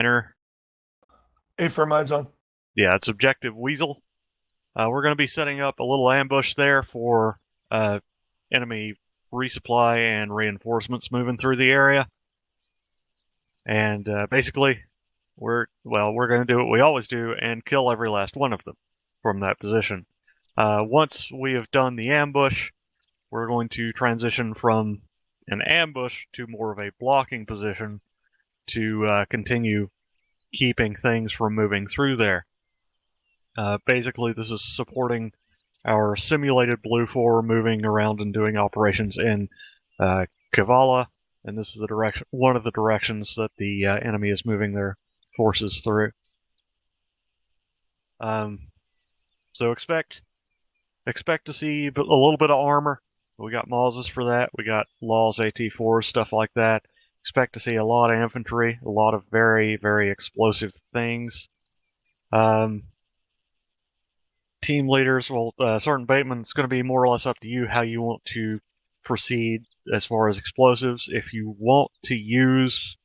Enter. Affirm eyes on. Yeah, it's Objective Weasel. We're going to be setting up a little ambush there for enemy resupply and reinforcements moving through the area. And basically, we're going to do what we always do and kill every last one of them from that position. Once we have done the ambush, we're going to transition from an ambush to more of a blocking position to continue keeping things from moving through there. Basically, this is supporting our simulated Blue 4 moving around and doing operations in Kavala, and this is one of the directions that the enemy is moving their forces through. So expect to see a little bit of armor. We got Mauses for that. We got Laws, AT4s, stuff like that. Expect to see a lot of infantry, a lot of very, very explosive things. Team leaders, well, Sergeant Bateman, it's going to be more or less up to you how you want to proceed as far as explosives. If you want to use,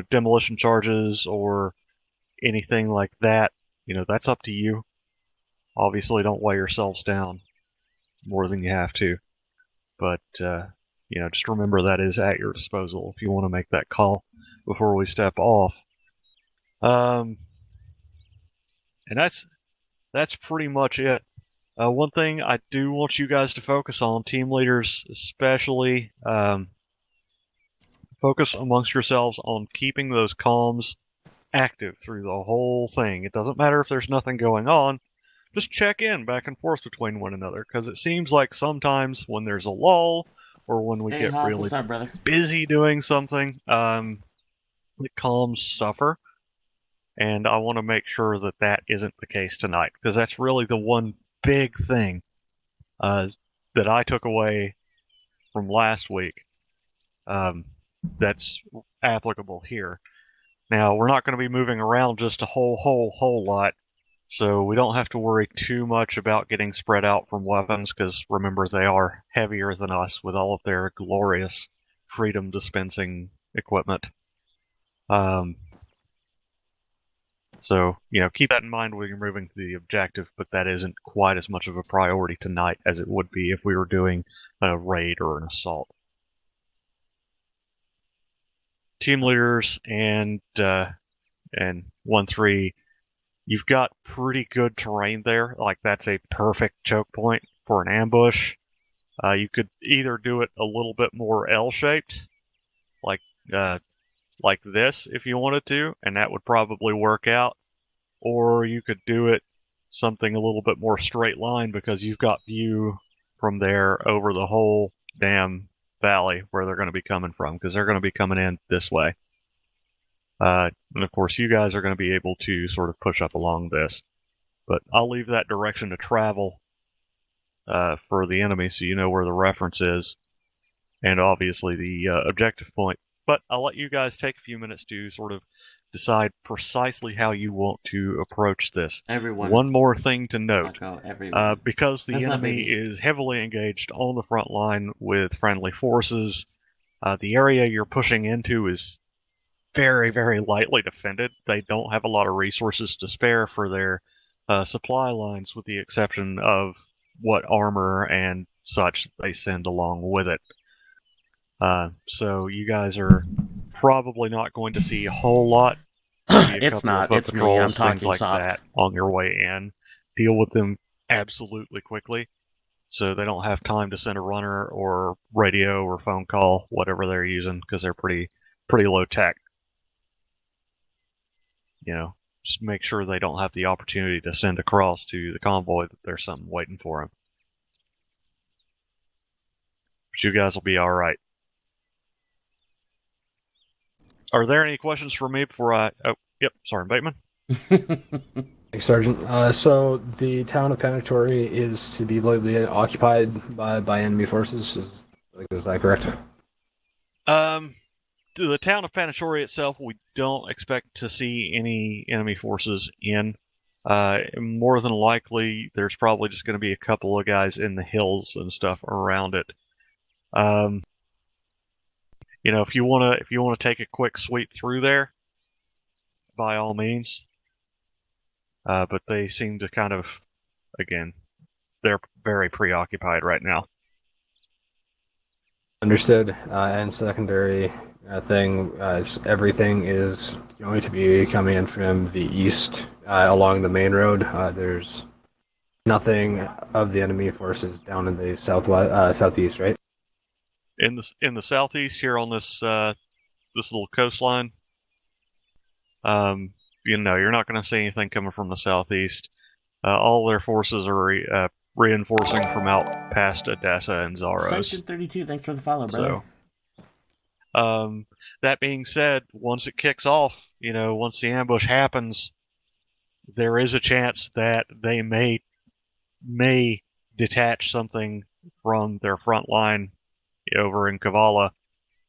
demolition charges or anything like that, that's up to you. Obviously, don't weigh yourselves down more than you have to. But, just remember that is at your disposal if you want to make that call before we step off. And that's pretty much it. One thing I do want you guys to focus on, team leaders especially, focus amongst yourselves on keeping those comms active through the whole thing. It doesn't matter if there's nothing going on. Just check in back and forth between one another, because it seems like sometimes when there's a lull or when we get Hoff, really what's up, brother? busy doing something, the comms suffer. And I want to make sure that that isn't the case tonight, because that's really the one big thing that I took away from last week that's applicable here. Now, we're not going to be moving around just a whole lot, so we don't have to worry too much about getting spread out from weapons, because remember, they are heavier than us with all of their glorious freedom dispensing equipment. So, keep that in mind when you're moving to the objective, but that isn't quite as much of a priority tonight as it would be if we were doing a raid or an assault. Team leaders and 1-3, you've got pretty good terrain there. Like, that's a perfect choke point for an ambush. You could either do it a little bit more L-shaped, like this if you wanted to, and that would probably work out. Or you could do it something a little bit more straight line, because you've got view from there over the whole damn valley where they're going to be coming from, because they're going to be coming in this way. And of course, you guys are going to be able to sort of push up along this. But I'll leave that direction to travel for the enemy, so you know where the reference is, and obviously the objective point. But I'll let you guys take a few minutes to sort of decide precisely how you want to approach this. Everyone. One more thing to note. Because the That's enemy is heavily engaged on the front line with friendly forces, the area you're pushing into is very, very lightly defended. They don't have a lot of resources to spare for their supply lines, with the exception of what armor and such they send along with it. So you guys are probably not going to see a whole lot. It's not. It's me. I'm talking things like soft. that on your way in. Deal with them absolutely quickly, so they don't have time to send a runner or radio or phone call, whatever they're using, because they're pretty low tech. Just make sure they don't have the opportunity to send across to the convoy that there's something waiting for them. But you guys will be all right. Are there any questions for me before I... Oh, yep, Sergeant Bateman. Thanks, Sergeant. So the town of Panatory is to be lately occupied by enemy forces. Is that correct? The town of Panatory itself, we don't expect to see any enemy forces in. More than likely, there's probably just going to be a couple of guys in the hills and stuff around it. if you wanna take a quick sweep through there, by all means. But they seem to kind of, again, they're very preoccupied right now. Understood. And secondary thing, everything is going to be coming in from the east along the main road. There's nothing of the enemy forces down in the southeast, right? In the southeast here on this little coastline, you're not going to see anything coming from the southeast. All their forces are reinforcing from out past Odessa and Zaros. Section 32, thanks for the follow, brother. So, that being said, once it kicks off, once the ambush happens, there is a chance that they may detach something from their front line over in Kavala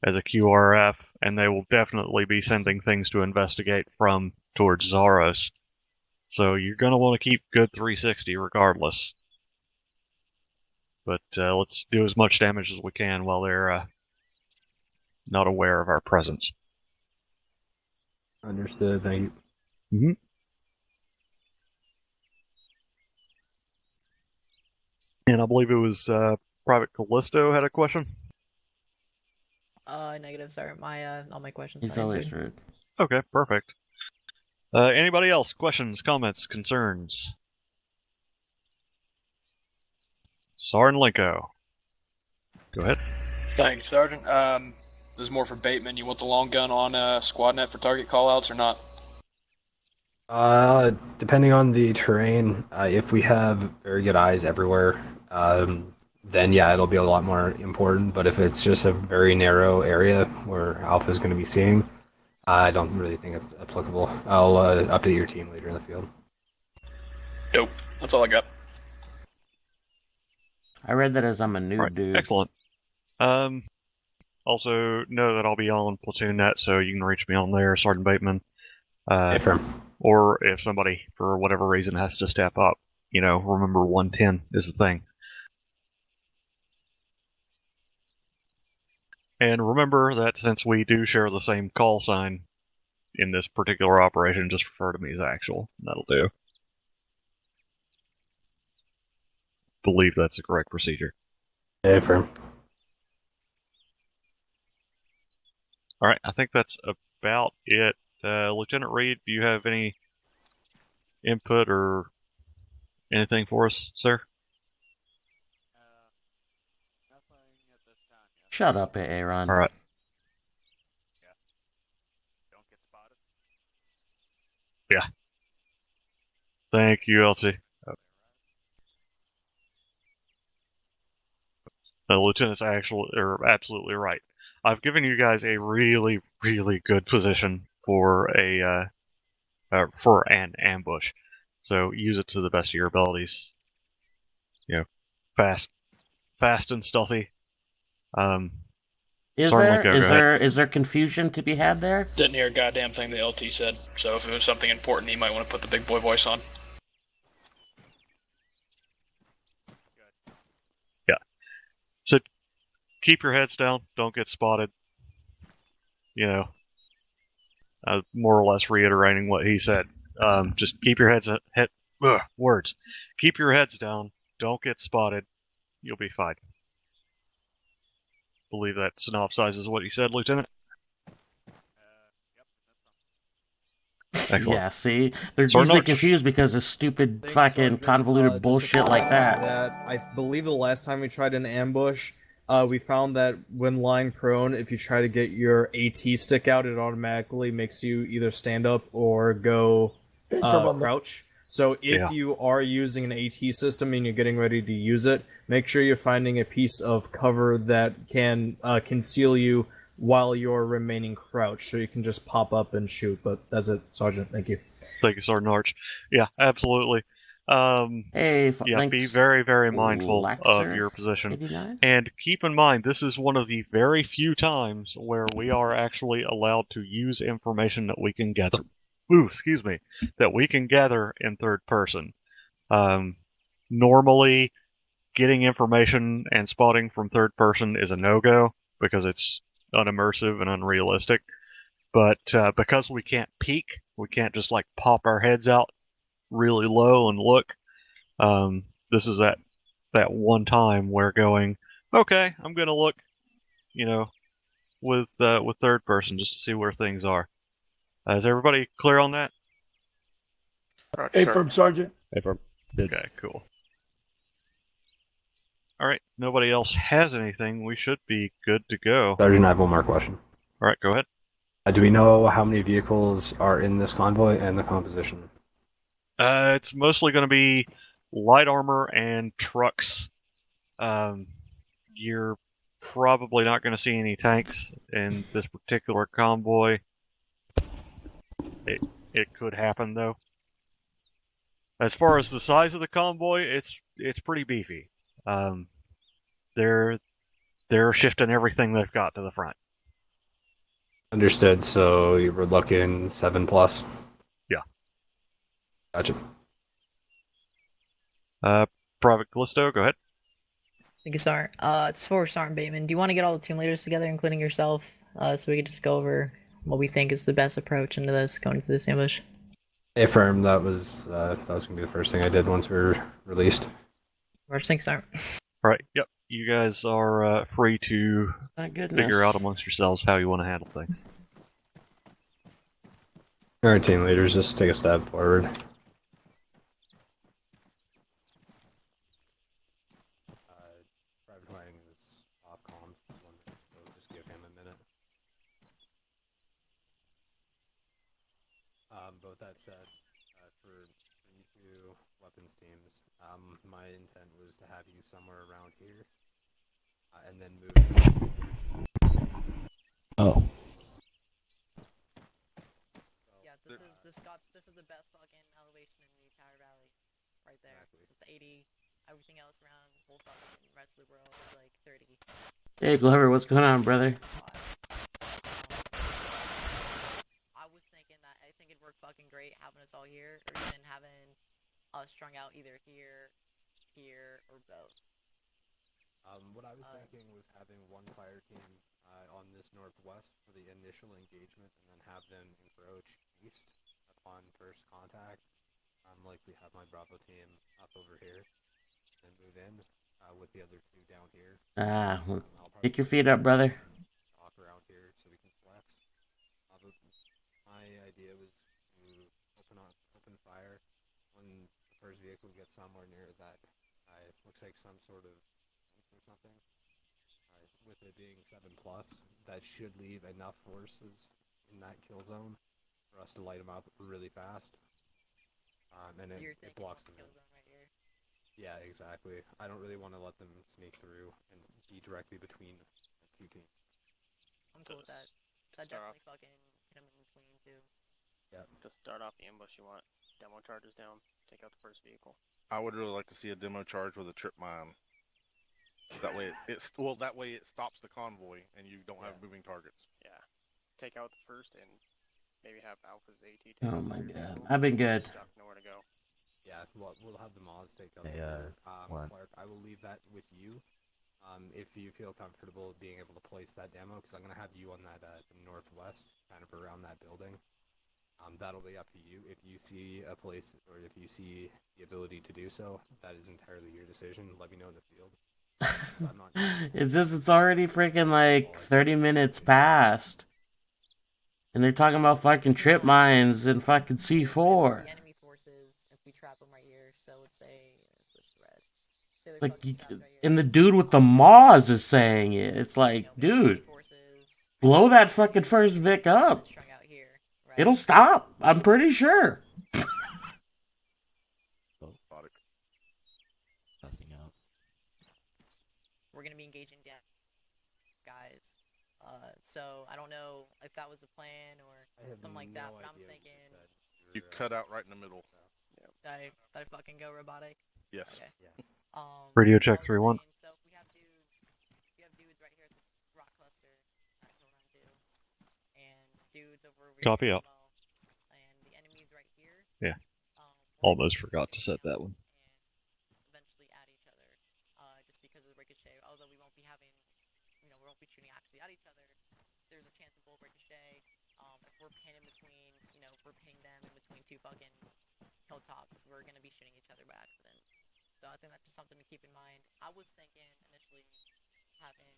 as a QRF, and they will definitely be sending things to investigate from towards Zaros. So you're going to want to keep good 360 regardless. But let's do as much damage as we can while they're not aware of our presence. Understood, thank you. Mm-hmm. And I believe it was Private Callisto had a question? Negative, sorry. All my questions He's are always answered. rude. Okay, perfect. Anybody else? Questions, comments, concerns? Sergeant Linko. Go ahead. Thanks, Sergeant. This is more for Bateman. You want the long gun on SquadNet for target callouts or not? Depending on the terrain, if we have very good eyes everywhere, then yeah, it'll be a lot more important. But if it's just a very narrow area where Alpha is going to be seeing, I don't really think it's applicable. I'll update your team later in the field. Dope. That's all I got. I read that as I'm a noob, Right, dude. excellent. Also know that I'll be on PlatoonNet, so you can reach me on there, Sergeant Bateman. Affirm. Or if somebody, for whatever reason, has to step up, remember 110 is the thing. And remember that since we do share the same call sign in this particular operation, just refer to me as Actual. That'll do. Believe that's the correct procedure. Affirm. Alright, I think that's about it. Lieutenant Reed, do you have any input or anything for us, sir? Shut up, Aaron. Alright. Yeah. Thank you, Elsie. The lieutenant's absolutely right. I've given you guys a really, really good position for an ambush. So use it to the best of your abilities. Fast and stealthy. Is there confusion to be had there? Didn't hear a goddamn thing the LT said, so if it was something important, you might want to put the big boy voice on. Yeah. So keep your heads down. Don't get spotted. More or less reiterating what he said. Just keep your words. Keep your heads down. Don't get spotted. You'll be fine. Believe that synopsizes what he said, Lieutenant? Excellent. Yeah, see? They're Sergeant easily Arch. confused because of stupid fucking convoluted bullshit like that. I believe the last time we tried an ambush, we found that when lying prone, if you try to get your AT stick out, it automatically makes you either stand up or go crouch. So if you are using an AT system and you're getting ready to use it, make sure you're finding a piece of cover that can conceal you while you're remaining crouched, so you can just pop up and shoot. But that's it, Sergeant. Thank you. Thank you, Sergeant Arch. Yeah, absolutely. Be very, very mindful of your position. 89? And keep in mind, this is one of the very few times where we are actually allowed to use information that we can gather. That we can gather in third person. Normally, getting information and spotting from third person is a no-go because it's unimmersive and unrealistic. But because we can't peek, we can't just like pop our heads out really low and look. This is that one time where going, okay, I'm gonna look, you know, with third person just to see where things are. Is everybody clear on that? Affirm, Sergeant. Affirm. Okay, cool. All right, nobody else has anything. We should be good to go. Sergeant, I have one more question. All right, go ahead. Do we know how many vehicles are in this convoy and the composition? It's mostly going to be light armor and trucks. You're probably not going to see any tanks in this particular convoy. It could happen though. As far as the size of the convoy, it's pretty beefy. They're shifting everything they've got to the front. Understood. So you were looking 7+. Yeah. Gotcha. Private Callisto, go ahead. Thank you, Sergeant. It's for Sergeant Bateman. Do you want to get all the team leaders together, including yourself, so we can just go over what we think is the best approach into this, going into this ambush? Affirm. That was gonna be the first thing I did once we were released. First thing, Sergeant. All right, yep. You guys are free to Thank goodness. figure out amongst yourselves how you want to handle things. All right, team leaders, just take a step forward. Private Lang is off comm, so just give him a minute. But that said, for you two weapons teams, my intent was to have you somewhere around here, and then move. Oh. Yeah, this is the best fucking elevation in the entire valley, right there. Exactly. It's 80. Everything else around the whole fucking rest of the world is like 30. Hey, Glover, what's going on, brother? I was thinking that I think it'd work fucking great having us all here, or even having us strung out either here, or both. What I was thinking was having one fire team on this northwest for the initial engagement, and then have them encroach east upon first contact. Like we have my Bravo team up over here, and move in with the other two down here. Well, kick your feet up, brother. Walk around here so we can flex. My idea was to open fire when the first vehicle gets somewhere near that. Looks like some sort of or something. With it being 7+, that should leave enough forces in that kill zone for us to light them up really fast. And it blocks them in. Right here. Yeah, exactly. I don't really want to let them sneak through and be directly between the two teams. I'm cool with that. That definitely fucking hit him in between too. Yeah. To start off the ambush, you want demo charges down, take out the first vehicle. I would really like to see a demo charge with a trip mine. That way it stops the convoy and you don't have moving targets. Yeah. Take out the first and maybe have Alpha's AT take Oh out my the god. vehicle. I've been good. Stuck, nowhere to go. Yeah, we'll have the mods take out Hey, Clark, I will leave that with you. If you feel comfortable being able to place that demo, because I'm going to have you on that the northwest, kind of around that building. That'll be up to you. If you see a place, or if you see the ability to do so, that is entirely your decision. Let me know in the field. I'm not It's just, it's already freaking like 30 minutes past. And they're talking about fucking trip mines and fucking C4. The enemy forces, if we trap them right here, so let's say switch to red. Say they're Like, fucking trapped right here. and the dude with the Moz is saying it. It's like, dude, blow that fucking first Vic up. Strung out here, right? It'll stop. I'm pretty sure. Testing out. We're gonna be engaging guys. So I don't know if that was the plan or something like that, but I'm thinking. You cut out right in the middle. Did I fucking go robotic? Yes. Okay. Yes. Radio check 3-1. So we have dudes right here at the rock cluster that can run too, and dudes over here. Copy out. Well, and the enemies right here. Yeah. Almost forgot to set that one. And eventually at each other, just because of the ricochet. Although we won't be having, we won't be shooting actually at each other. if we're pinging them in between two fucking hilltops, we're gonna be shooting each other by accident. So I think that's just something to keep in mind. I was thinking initially having,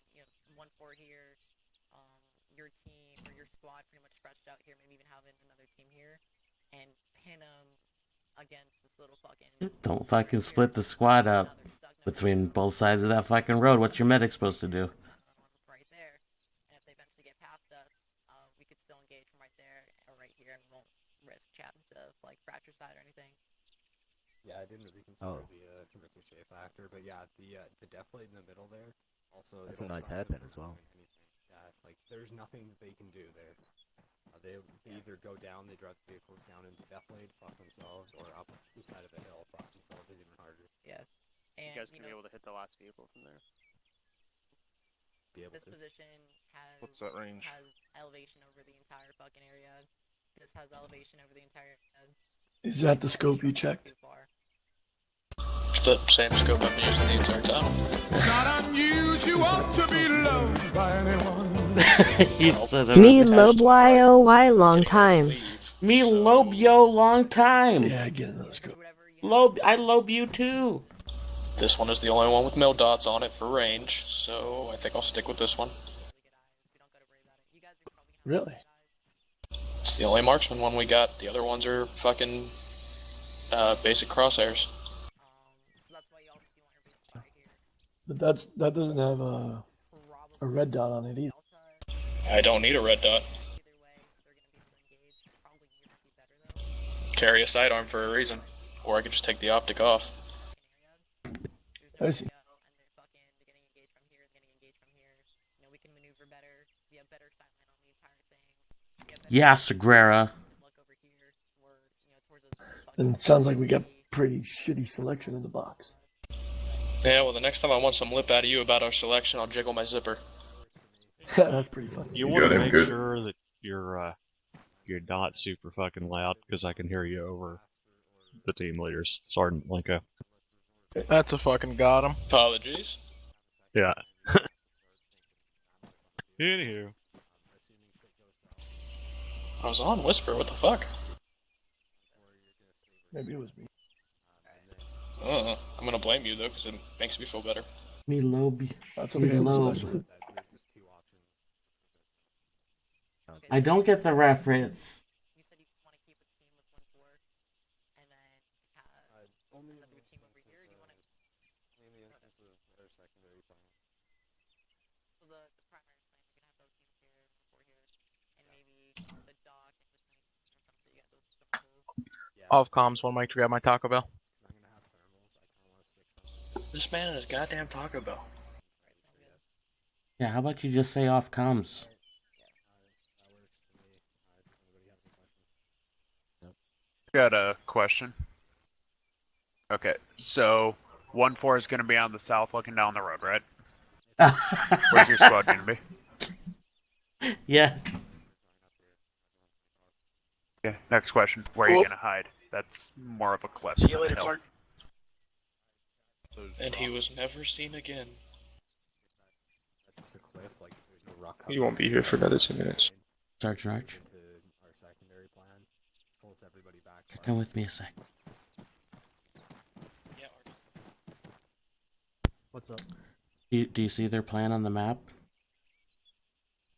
one fort here, your team or your squad pretty much stretched out here, maybe even having another team here, and pin them against this little fucking. Don't fucking split the squad up between both sides of that fucking road. What's your medic supposed to do? Right there, and if they eventually get past us, we could still engage from right there or right here, and won't risk chapping to like fracture side or anything. Yeah, I didn't really consider the ricochet factor, but yeah, the death blade in the middle there. Also, that's a nice hairpin as well. Yeah, like there's nothing that they can do there. They either go down, they drive the vehicles down into death blade, fuck themselves, or up the side of the hill, fuck themselves even harder. Yes. And you guys can be able to hit the last vehicle from there. This position has What's that range? has elevation over the entire fucking area. This has elevation over the entire area. Is that the scope you checked? It's the same scope I've been using the entire time. It's not unusual to be loved by anyone. Me Lobyo long time. Me Lobyo long time. Yeah, get another scope. I lobe you too. This one is the only one with mil dots on it for range, so I think I'll stick with this one. Really? It's the only marksman one we got. The other ones are fucking basic crosshairs. But that doesn't have a red dot on it either. I don't need a red dot. Carry a sidearm for a reason. Or I could just take the optic off. I see. Yeah, Sagrera. And it sounds like we got pretty shitty selection in the box. Yeah, well, the next time I want some lip out of you about our selection, I'll jiggle my zipper. That's pretty funny. You want to make sure that you're not super fucking loud, because I can hear you over the team leaders. Sergeant Linko. That's a fucking got him. Apologies. Yeah. Anywho. I was on Whisper, what the fuck? Maybe it was me. I'm gonna blame you though, because it makes me feel better. Me lobe. That's Me okay. lobe. I don't get the reference. Off comms, one mic to grab my Taco Bell. This man and his goddamn Taco Bell. Yeah, how about you just say off comms? Got a question. Okay, so 1-4 is going to be on the south looking down the road, right? Where's your squad going to be? Yes. Okay, next question. Where are you going to hide? That's more of a cliff. See you later, Clark. And he was never seen again. You won't be here for another 2 minutes. Sergeant Arch. Come with me a sec. What's up? Do you see their plan on the map?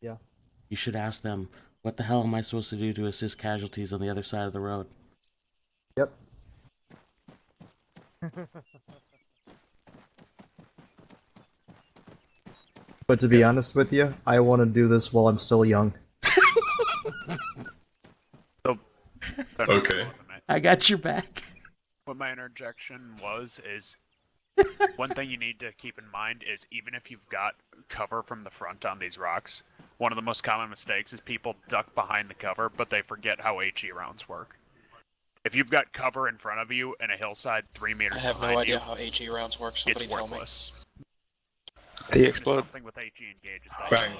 Yeah. You should ask them, what the hell am I supposed to do to assist casualties on the other side of the road? Yep. But to be honest with you, I want to do this while I'm still young. Okay. I got your back. What my interjection is one thing you need to keep in mind is even if you've got cover from the front on these rocks, one of the most common mistakes is people duck behind the cover, but they forget how HE rounds work. If you've got cover in front of you and a hillside 3 meters I have behind no idea you, how HE rounds work, somebody it's tell me. worthless. They explode. Something with HE engages Bang.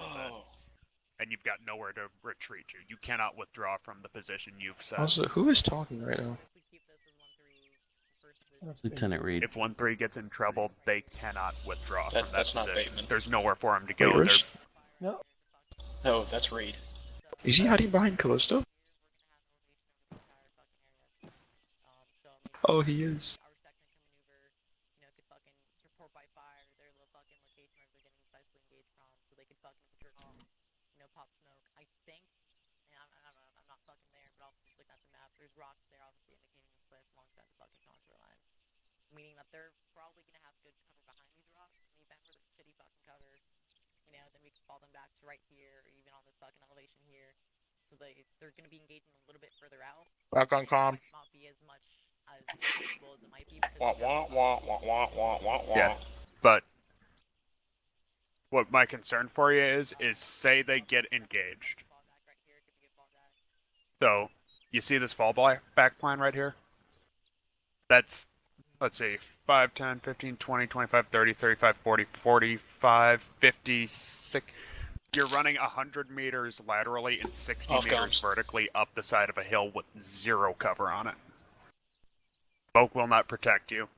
and you've got nowhere to retreat to. You cannot withdraw from the position you've set. Also, who is talking right now? Lieutenant Reed. If 1-3 gets in trouble, they cannot withdraw from that That's not position. Bateman. There's nowhere for him to go. Wait, where's... No. No, that's Reed. Is he hiding behind Callisto? Oh, he is. Our section can maneuver, could fucking report by fire their little fucking location where they're getting precisely engaged from, so they could fucking jerk off, pop smoke. I think, and I'm not fucking there, but I'll just look at the map. There's rocks there, obviously indicating this place alongside the fucking contour lines, meaning that they're probably gonna have good cover behind these rocks. In the event where there's shitty fucking cover, then we can fall them back to right here, or even on this fucking elevation here. So they're gonna be engaging a little bit further out. Back on comm. Might not be as much as feasible as it might be. Yeah, but what my concern for you is say they get engaged. So, you see this back plan right here? That's, let's see, 5, 10, 15, 20, 25, 30, 35, 40, 45, 50, 60. You're running 100 meters laterally and 60 meters vertically up the side of a hill with zero cover on it. Smoke will not protect you.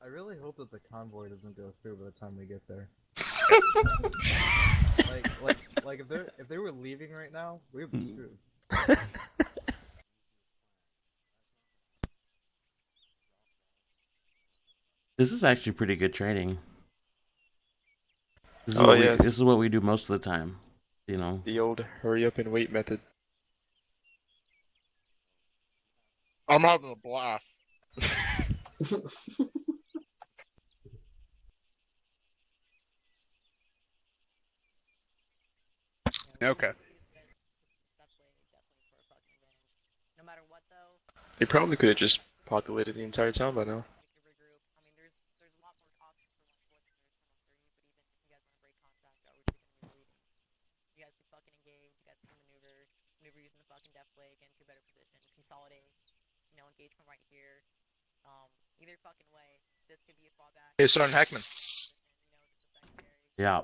I really hope that the convoy doesn't go through by the time we get there. like if they were leaving right now, we'd be screwed. This is actually pretty good training. This is what we do most of the time, The old hurry up and wait method. I'm having a blast. Okay. No matter what, though. They probably could have just populated the entire town by now. There's a lot more options for 140 than 130, but even if you guys want to break contact, obviously gonna be leading. You guys can fucking engage, you guys can maneuver using the fucking depth play, get into a better position, consolidate, engage from right here. Either fucking way, this could be a fallback. Hey, Sergeant Heckman. Yeah.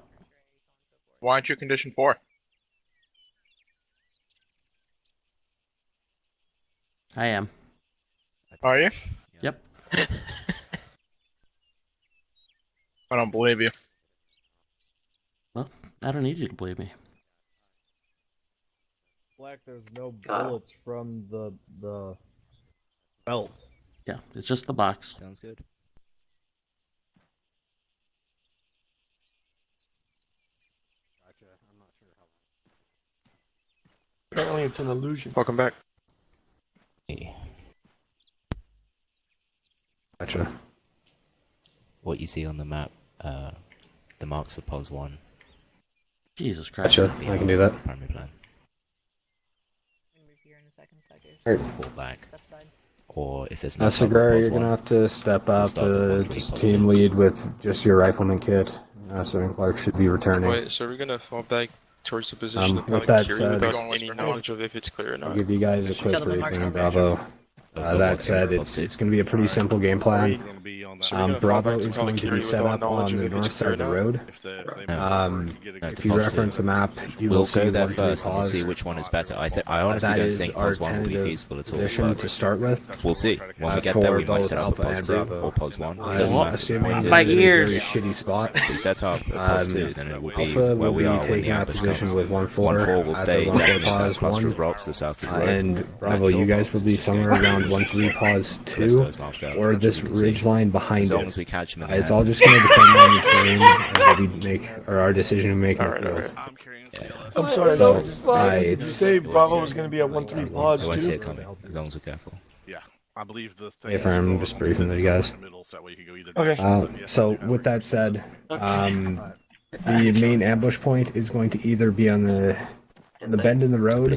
Why aren't you condition 4? I am. Are you? Yep. I don't believe you. Well, I don't need you to believe me. Black, there's no bullets from the belt. Yeah, it's just the box. Sounds good. Gotcha. I'm not sure how. Apparently, it's an illusion. Welcome back. Gotcha. What you see on the map, the marks for POS 1. Jesus Christ. Gotcha. I can do that. Primary plan. Alright. Fall back. Or if there's Now, no Cigar, POS you're gonna 1, have to step up start at 1, 3, just POS team 2. lead with just your Rifleman kit. So Clark should be returning. Wait, so we're gonna fall back towards the position of with that Valkyrie said, without any knowledge of if it's clear or I'll not? give you guys a quick briefing, Bravo. That said, it's going to be a pretty simple game plan. Bravo is going to be set up on the north side of the road. If you reference the map, you will We'll see go there 1 3 first and pause. see which one is better. I honestly That don't is think our POS 1 will be tentative feasible at all. position But to start with. we'll see. When we get there, we For might both set up a Alpha POS and 2 Bravo. or POS 1. Doesn't matter. Assuming The this point is is, a very shitty spot. if we set up a POS 2, then it will be Alpha where will we be are when taking the up ambush position comes. with 1-4 1-4 will at stay the 1-4 definitely down pause cluster 1. of rocks to the south of the road. And Bravo, you guys will be somewhere around 1-3 pause 2, or this ridge line behind As long it. as we catch them in the It's head. all just going to depend on the terrain and what we make, or our decision to make in the field. I'm sorry, though. Did you It's say Bravo was going to be at 1-3 They pause won't see too? it coming, as long as we're careful. Yeah, I believe the thing. If I'm just briefing you guys. Okay. So with that said, the main ambush point is going to either be on the bend in the road,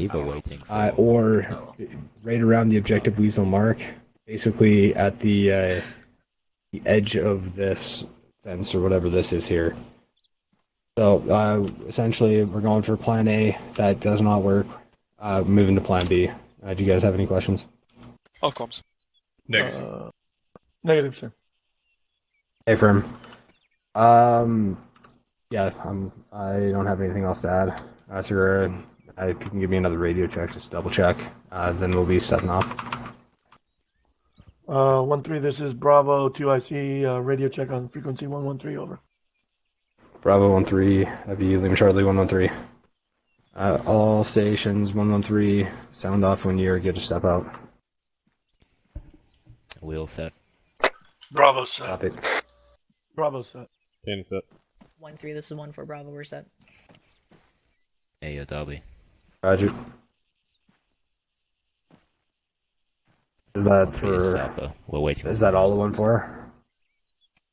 or right around the objective weasel mark, basically at the edge of this fence or whatever this is here. So essentially, we're going for Plan A. That does not work. Moving to Plan B. Do you guys have any questions? Off comms. Negative. Negative, sir. Hey, firm. Yeah, I don't have anything else to add. Sir, if you can give me another radio check, just double check, then we'll be setting off. 1-3, this is Bravo 2IC, radio check on frequency 113, over. Bravo 1-3, heavy, Lima Charlie 113. All stations 113, sound off when you're good to step out. We all set. Bravo set. Copy. Bravo set. Tanner set. 1-3. This is 1-4 Bravo. We're set. Hey, Derby. Roger. Is that 1-3 for? is Alpha. We're waiting. Is that all the 1-4?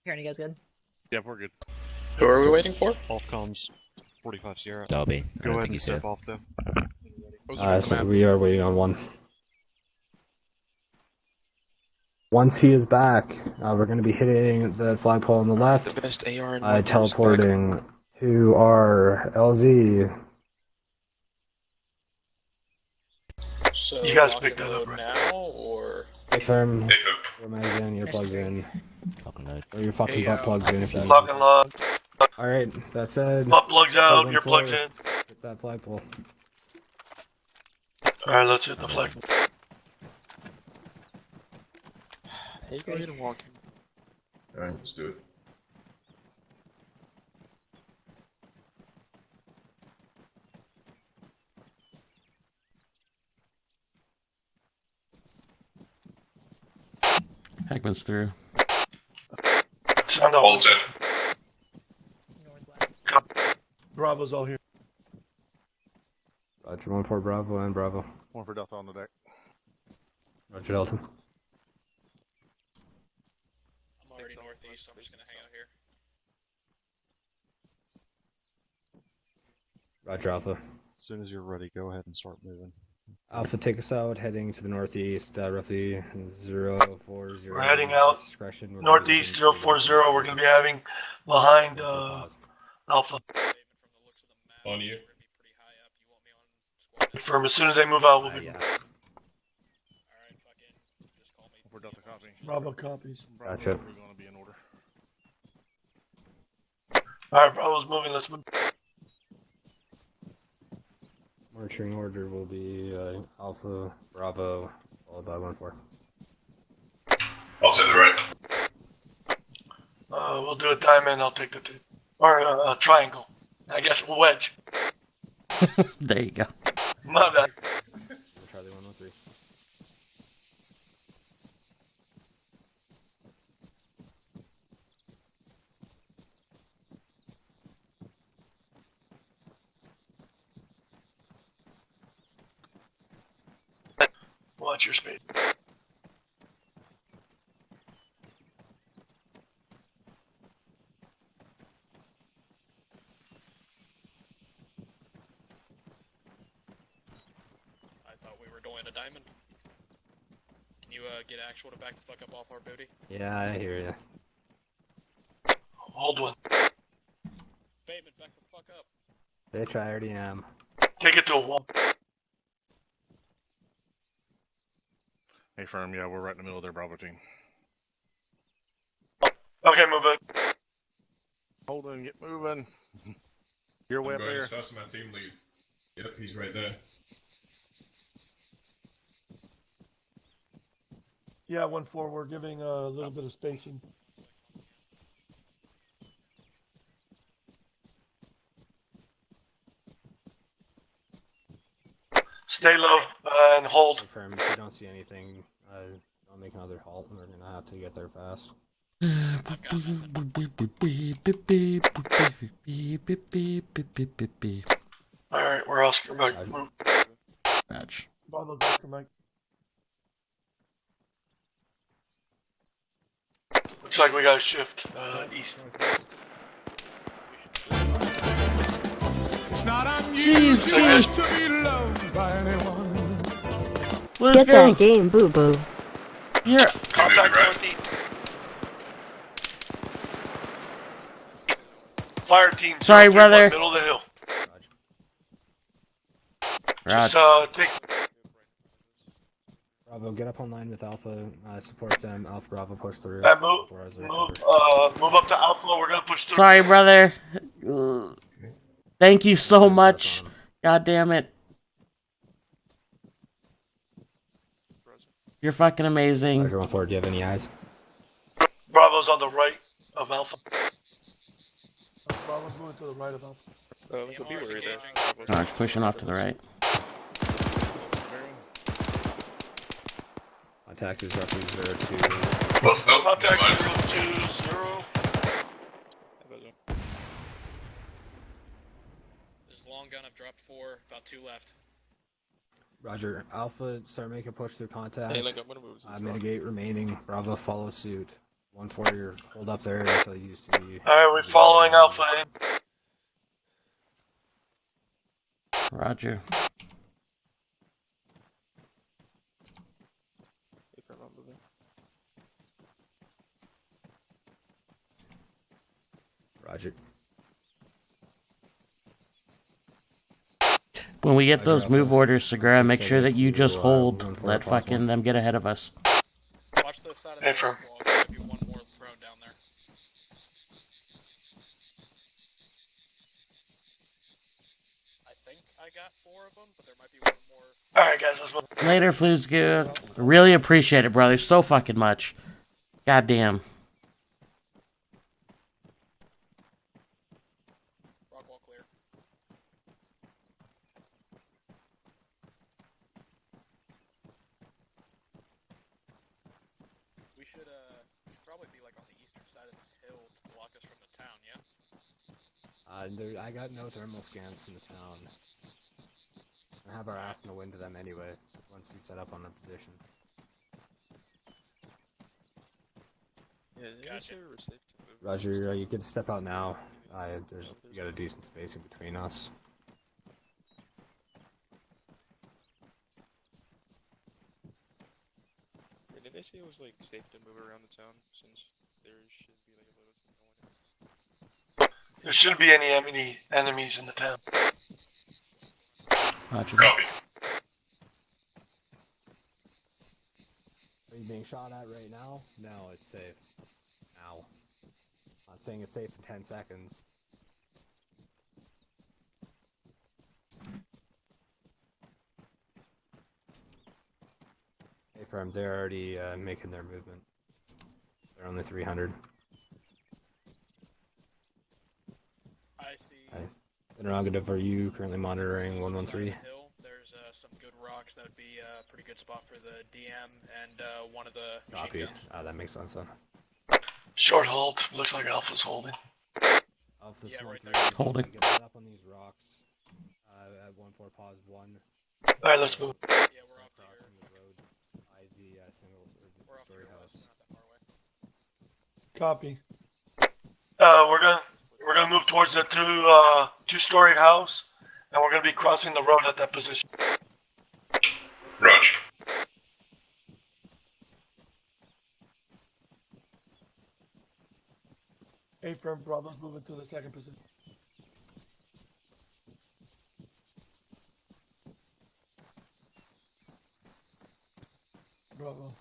Hearing you guys good? Yeah, we're good. Who are we waiting for? Off comms. 45 Sierra. Derby. I Go don't ahead think and he's step here. off though. So we are waiting on 1. Once he is back, we're going to be hitting the flagpole on the left. The best AR in my Teleporting to our LZ. So You guys lock picked and that up, load right? now, or Hey, firm. Your mags in, your plugs in. Fucking load. Or your fucking butt plugs in if you need. Lock and log. Alright, that said. Butt plugs out, Plug your plugs in. Hit that flagpole. Alright, let's hit the flag. hey, go ahead and walk him. Alright, let's do it. Heckman's through. Sound off. Hold set. Bravo's all here. Roger, 1-4 Bravo and Bravo. 1 for Delta on the deck. Roger, Delta. I'm already northeast, so I'm just gonna hang out here. Roger, Alpha. As soon as you're ready, go ahead and start moving. Alpha, take us out, heading to the northeast, roughly 040. We're heading out Discretion. We're northeast 040. We're going to be having behind Alpha. On you. Confirm as soon as they move out, we'll be. Yeah. For Delta copy. Bravo copies. Gotcha. We're going to be in order. Alright, Bravo's moving. Let's move. Marching order will be Alpha, Bravo, followed by 1-4. I'll set the right. We'll do a diamond. I'll take the or a triangle. I guess a wedge. There you go. My bad. Charlie 113. Watch your speed. I thought we were doing a diamond. Can you get actual to back the fuck up off our booty? Yeah, I hear ya. Hold one. Bateman, back the fuck up. Bitch, I already am. Take it to a wall. Hey, firm. Yeah, we're right in the middle of their Bravo team. Okay, move it. Holden, get moving. You're way up there. As fast as my team lead. Yep, he's right there. Yeah, 1-4. We're giving a little bit of spacing. Stay low and hold. Confirm if you don't see anything, don't make another halt. We're gonna have to get there fast. Alright, we're Oscar Mike. Move. Match. Bravo's Oscar Mike. Looks like we got a shift east. It's not unusual Jeez, to be loved by anyone. Let's Get go. that game, boo boo. Here. Contact northeast. Fire team. Sorry, 031, brother. Middle of the hill. Raj. Just take. Bravo, get up online with Alpha, support them. Alpha, Bravo, push through. Move up to Alpha. We're gonna push through. Sorry, brother. Thank you so much. God damn it. You're fucking amazing. Roger, 1-4, do you have any eyes? Bravo's on the right of Alpha. Bravo's moving to the right of Alpha. Could be worried there. Raj, pushing off to the right. Contact is roughly 02. No, Contact never mind. 020. There's a long gun. I've dropped 4. About 2 left. Roger. Alpha, start making a push through contact. Hey, Link, I'm gonna move this Mitigate remaining. Bravo, follow suit. 1-4, hold up there until you see. Alright, we're following Alpha. Roger. Roger. When we get those move orders, Segura, make sure that you just hold. 1-4 Let fucking them get ahead of us. Watch the side of the wall. Maybe one more prone down there. I think I got 4 of them, but there might be one more. Alright, guys, let's move. Later, Fluzgu. Really appreciate it, brother. So fucking much. Goddamn. Rockwall clear. We should probably be like on the eastern side of this hill to block us from the town, yeah? I got no thermal scans from the town. I have our ass in the wind to them anyway, once we set up on our position. Yeah, gotcha. Roger, you can step out now. You got a decent spacing between us. Did they say it was like safe to move around the town since there should be like a little no one? There shouldn't be any enemies in the town. Roger. Copy. Are you being shot at right now? No, it's safe. Now. Not saying it's safe in 10 seconds. Hey, firm, they're already making their movement. They're only 300. I see. Interrogative, are you currently monitoring 113? There's some good rocks that would be a pretty good spot for the DM and one of the Copy. machine guns. That makes sense then. Short hold. Looks like Alpha's holding. Alpha's right there. Holding. Get set up on these rocks. At 1-4, pause 1. Alright, let's move. Yeah, we're up here. Crossing the road by the We're up story here, house. not that far away. Copy. We're gonna move towards the two-story house, and we're gonna be crossing the road at that position. Roger. A firm, Bravo's moving to the second position. Bravo.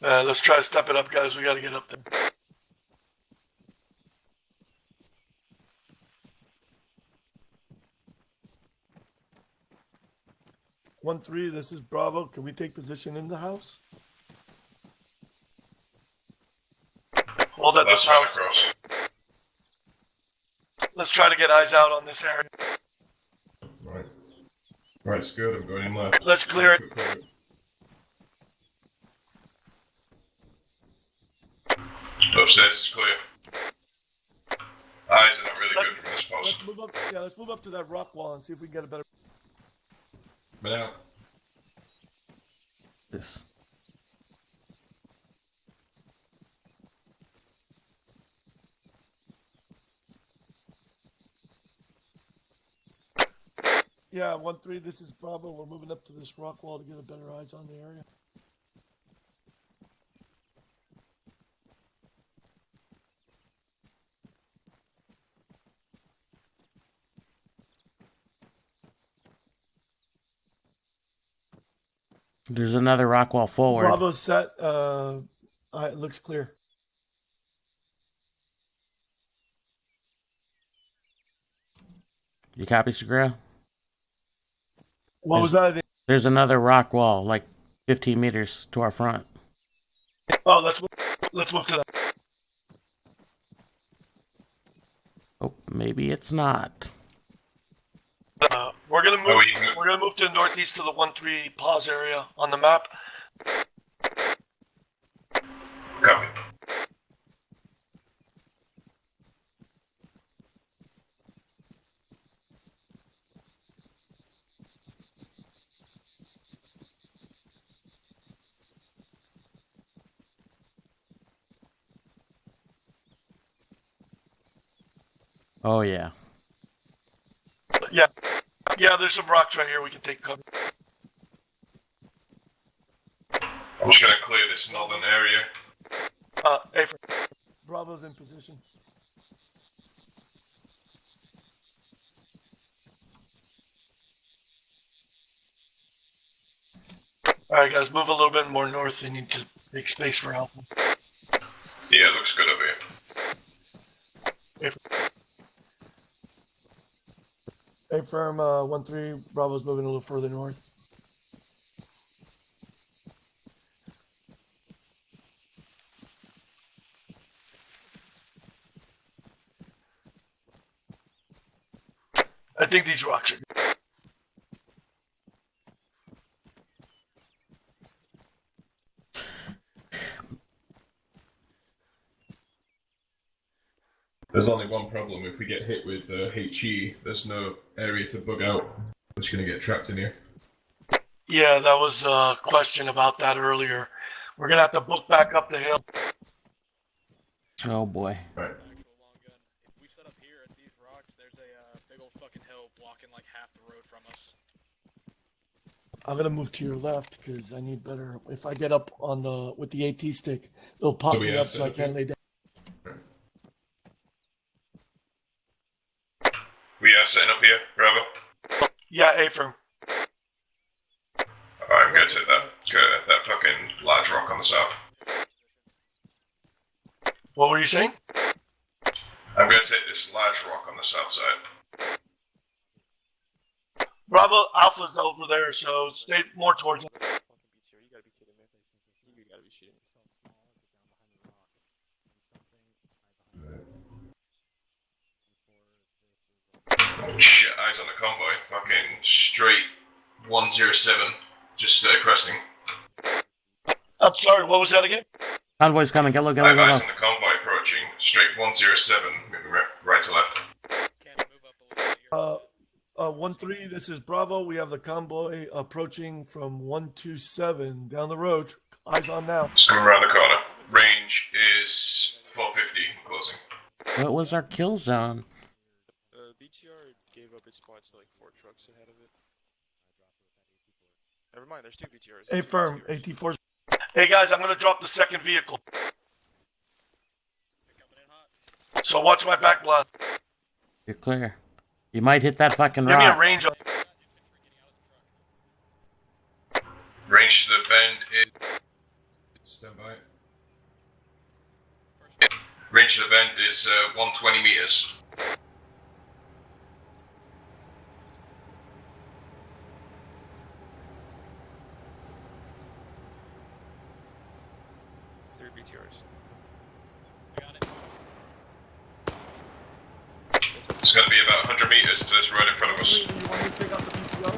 Let's try to step it up, guys. We gotta get up there. One three. This is Bravo. Can we take position in the house? Hold at this Last man house. across. Let's try to get eyes out on this area. Right. Right, it's good. I'm going in left. Let's clear it. Upstairs is clear. Eyes are not really good from this post. Let's move up. Yeah, let's move up to that rock wall and see if we can get a better. But now, This. Yeah, 1-3. This is Bravo. We're moving up to this rock wall to get a better eyes on the area. There's another rock wall forward. Bravo set. It looks clear. You copy, Segura? What was that? There's another rock wall, like 15 meters to our front. Oh, let's move to that. Oh, maybe it's not. We're gonna move to the northeast to the 1-3 pause area on the map. Copy. Oh yeah. Yeah, there's some rocks right here we can take cover. I'm just gonna clear this northern area. Hey, Bravo's in position. Alright guys, move a little bit more north. They need to make space for Alpha. Yeah, it looks good over here. Hey firm, 1-3, Bravo's moving a little further north. I think these rocks are good. There's only one problem. If we get hit with HE, there's no area to bug out. We're just gonna get trapped in here. Yeah, that was a question about that earlier. We're gonna have to book back up the hill. Oh boy. Right. If we set up here at these rocks, there's a big old fucking hill blocking like half the road from us. I'm gonna move to your left because I need better. If I get up on the with the AT stick, it'll pop me up so I can't lay down. We are setting up here, Bravo. Yeah, A firm. I'm gonna take that fucking large rock on the south. What were you saying? I'm gonna take this large rock on the south side. Bravo Alpha's over there, so stay more towards it. Oh shit, eyes on the convoy. Fucking straight 107. Just cresting. I'm sorry, what was that again? Convoy's coming. Get low. Get low. I have Get eyes low. on the convoy approaching. Straight 107. Moving right to left. 1-3, this is Bravo. We have the convoy approaching from 127 down the road. Eyes on now. Just coming around the corner. Range is 450. Closing. What was our kill zone? BTR gave up its spots to like 4 trucks ahead of it. Never mind, there's 2 BTRs. A firm, AT4. Hey guys, I'm gonna drop the second vehicle. So watch my back blast. You're clear. You might hit that fucking Give me a rock. range on. Range to the bend is. Stand by. Range to the bend is 120 meters. BTRs. It's going to be about 100 meters to this road in front of us. You want me to take out the BTR?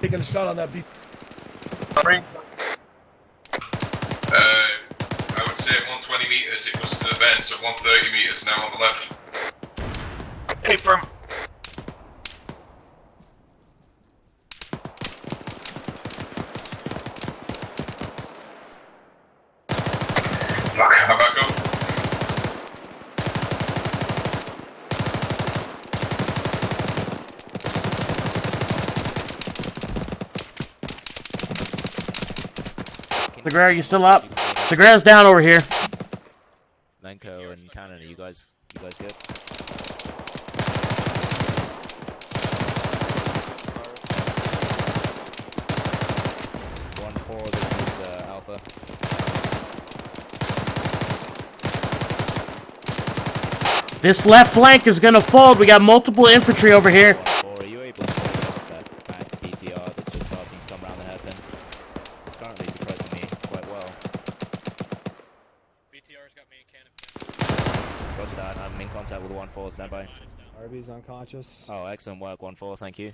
Taking a shot on that BTR. I would say at 120 meters it was to the bend, so 130 meters now on the left. Hey, firm. Fuck, how about go? Segura, you still up? Segura's down over here. Lenko and Cannon, you guys good? This is Alpha. This left flank is gonna fold. We got multiple infantry over here. Or are you able to take out that BTR that's just starting to come around the hairpin? It's currently surprising me quite well. BTR's got me and Cannon. Roger that. I'm in contact with 1-4. Stand by. Arby's unconscious. Oh, excellent work, 1-4. Thank you.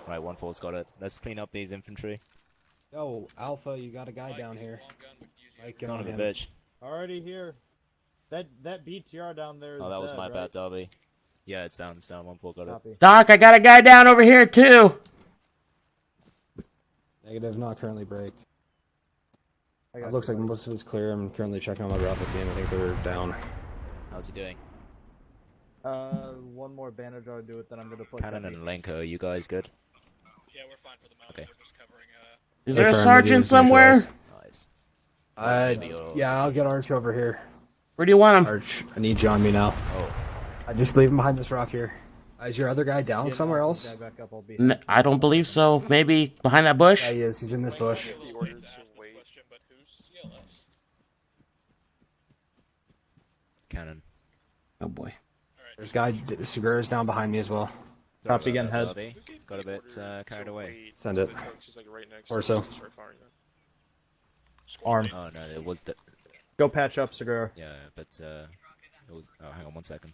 Right, 1-4's got it. Let's clean up these infantry. Yo, Alpha, you got a guy down here. Mike, get Son on of a him. bitch. Already here. That BTR down there is Oh, that was dead, my right? bad, Darby. Yeah, it's down. 1-4 got Copy. it. Doc, I got a guy down over here too. Negative, not currently break. It looks like most of it's clear. I'm currently checking on my Bravo team. I think they're down. How's he doing? One more bandage I'll do it, then I'm gonna put Cannon and Lenko, are you guys good? Yeah, we're fine for the moment. Okay. We're just covering, Is there a sergeant somewhere? Nice. Yeah, I'll get Arch over here. Where do you want him? Arch, I need you on me now. Oh. I just leave him behind this rock here. Is your other guy down somewhere else? I don't believe so. Maybe behind that bush? Yeah, he is. He's in this bush. Cannon. Oh boy. There's a guy, Segura's down behind me as well. Copy again, head. Darby. Got a bit carried away. Send it. Or so. Arm. Oh no, it was the... Go patch up, Segura. Yeah, but it was... Oh, hang on 1 second.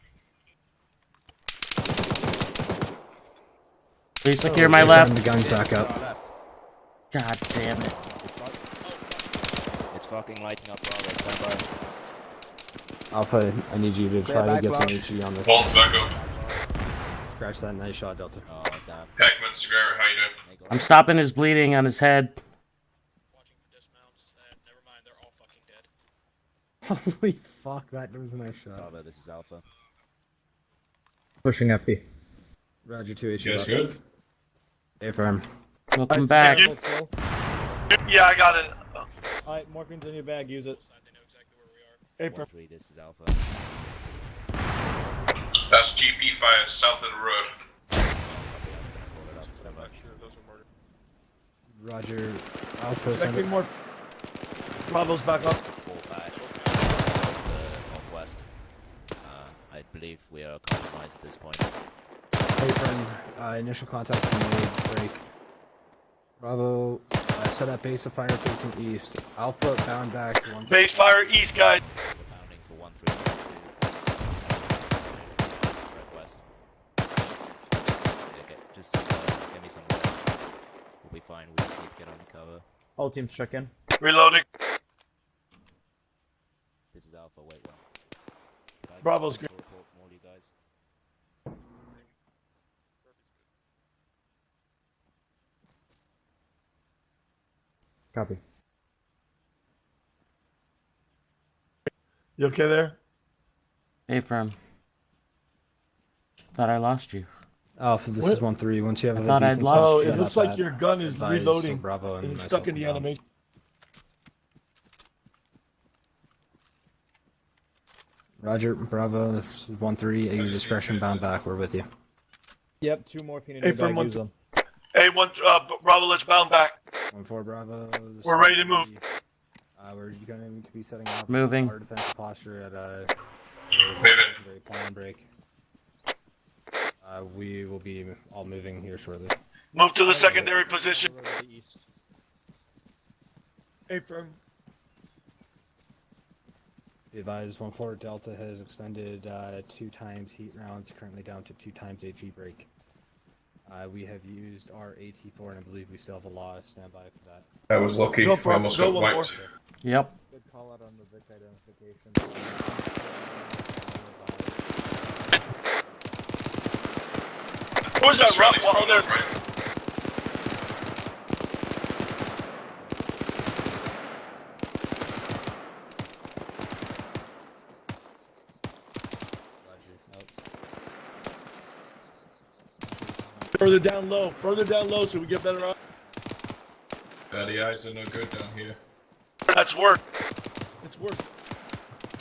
Please secure my left. The gun's back up. God damn it. It's fucking lighting up Bravo, stand by. Alpha, I need you to try to get some HE on this. Vault's back up. Scratch that. Nice shot, Delta. Oh, damn. Heckman, Segura, how you doing? I'm stopping his bleeding on his head. Holy fuck, that was a nice shot. Bravo, this is Alpha. Pushing FP. Roger, 2 HE. You guys good? Hey, firm. Welcome back. Yeah, I got it. Alright, morphine's in your bag, use it. Hey, firm. 1-3, this is Alpha. That's GP fire south of the road. Stand by. Roger, Alpha, send it. Checking more. Bravo's back up. Fall back to the northwest. I believe we are compromised at this point. Hey, friend. Initial contact made. Break. Bravo, set up base of fire facing east. Alpha bound back to 1. Base fire east, guys. Bounding to 1-3 west. Okay, just give me some rest. We'll be fine. We just need to get on the cover. All teams check in. Reloading. This is Alpha. Wait, well. Bravo's good. Report from all you guys. Copy. You okay there? Hey, firm. Thought I lost you. Alpha, this What? is 1-3. Once you have I a thought I'd decent lost Oh, set it up looks like at your gun is advise, reloading. so Bravo and It's stuck in the myself animation. Roger, Bravo, this is 1-3. At your discretion, bound back. We're with you. Yep, 2 morphine in Hey, your from bag, one- use them. Hey, Bravo, let's bound back. 1-4, Bravo. this We're is ready to move. We're going to be setting up Moving. our defensive posture at Moving. plan break. We will be all moving here shortly. Move to the secondary position. Hey, firm. Be advised, 1-4 Delta has expended 2 times heat rounds, currently down to 2 times HE break. We have used our AT4, and I believe we still have a law standby for that. That was lucky. Go for We it. almost Go got 1-4. wiped. Yep. Good call out on the Vic identification. Who's that rough wall there? Further down low so we get better on. The eyes are no good down here. That's worse. It's worse.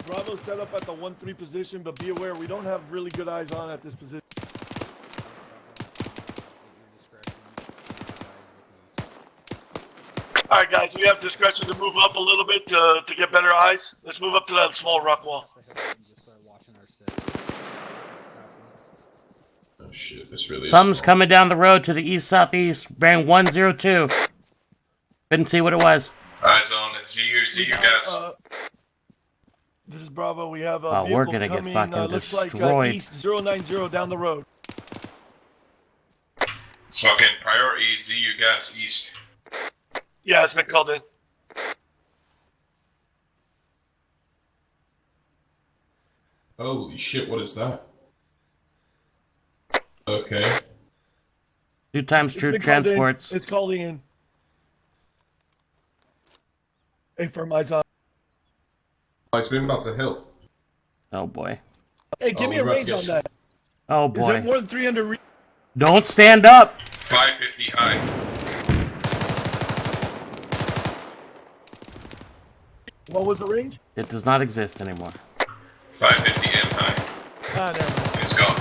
Bravo set up at the 1-3 position, but be aware we don't have really good eyes on at this position. Alright guys, we have discretion to move up a little bit to get better eyes. Let's move up to that small rock wall. Oh shit, this really Something's is coming down the road to the east-southeast, bearing 102. Couldn't see what it was. Eyes on, it's ZU gas. This is Bravo. We have a Oh, we're vehicle gonna get coming. fucking Looks like destroyed. east 090 down the road. It's fucking priority ZU gas east. Yeah, it's been called in. Holy shit, what is that? Okay. 2 times It's troop been called in. transports. It's calling in. Hey, firm eyes on. Oh, it's moving up the hill. Oh boy. Hey, give me a range on that. Oh Is it boy. more than 300? Don't stand up. 550 high. What was the range? It does not exist anymore. 550 M high. Ah, never mind. It's gone.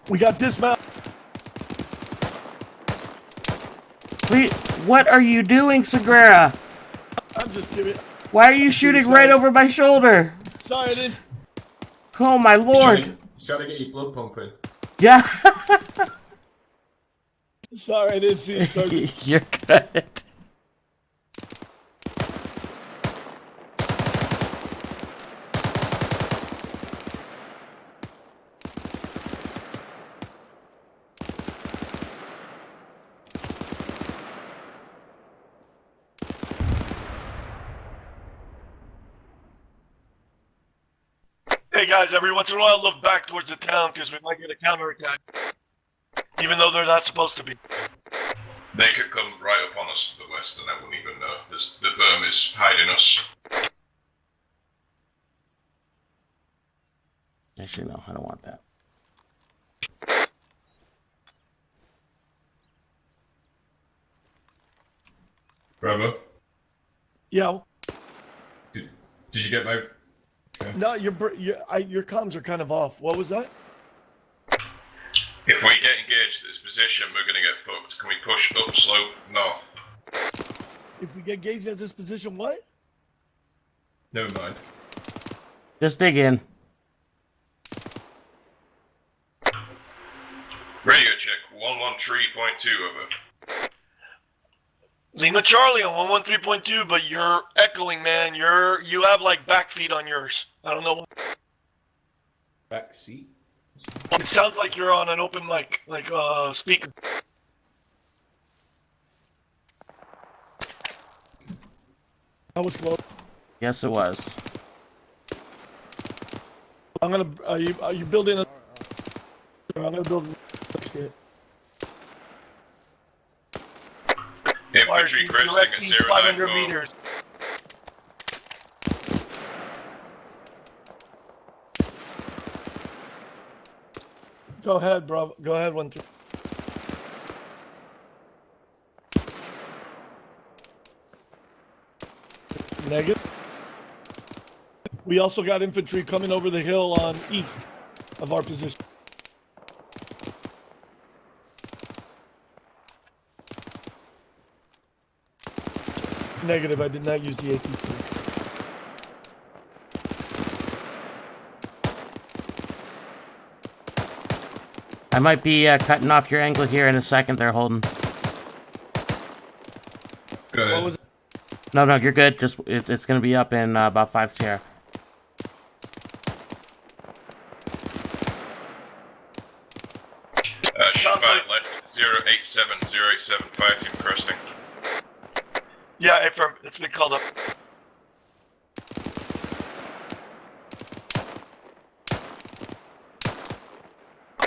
We got dismount. Wait, what are you doing, Segura? I'm just kidding. Why are you shooting right over my shoulder? Sorry, it is. Oh my lord. He's trying to get your blood pumping. Yeah. Sorry, I didn't see it. Sorry. You're good. Hey guys, every once in a while look back towards the town because we might get a counterattack. Even though they're not supposed to be. They could come right up on us to the west and I wouldn't even know. The berm is hiding us. Actually, no, I don't want that. Bravo. Yeah. Did you get my... Okay. No, your comms are kind of off. What was that? If we get engaged at this position, we're gonna get fucked. Can we push up slope north? If we get gauged at this position, what? Never mind. Just dig in. Radio check, 113.2 over. Lima Charlie on 113.2, but you're echoing, man. You have like back feet on yours. I don't know why. Back seat? It sounds like you're on an open mic, like speaker. That was close. Yes, it was. I'm gonna. Are you building a? I'm gonna build. Infantry cresting at 500 094. meters. Go ahead, bro. Go ahead, 1-3. Negative. We also got infantry coming over the hill on east of our position. Negative. I did not use the AT-4. I might be cutting off your angle here in a second there, Holden. Good. What was it? No, you're good. Just it's gonna be up in about 5 Sierra. Shot left 087, 085 cresting. Yeah, affirm. It's been called up.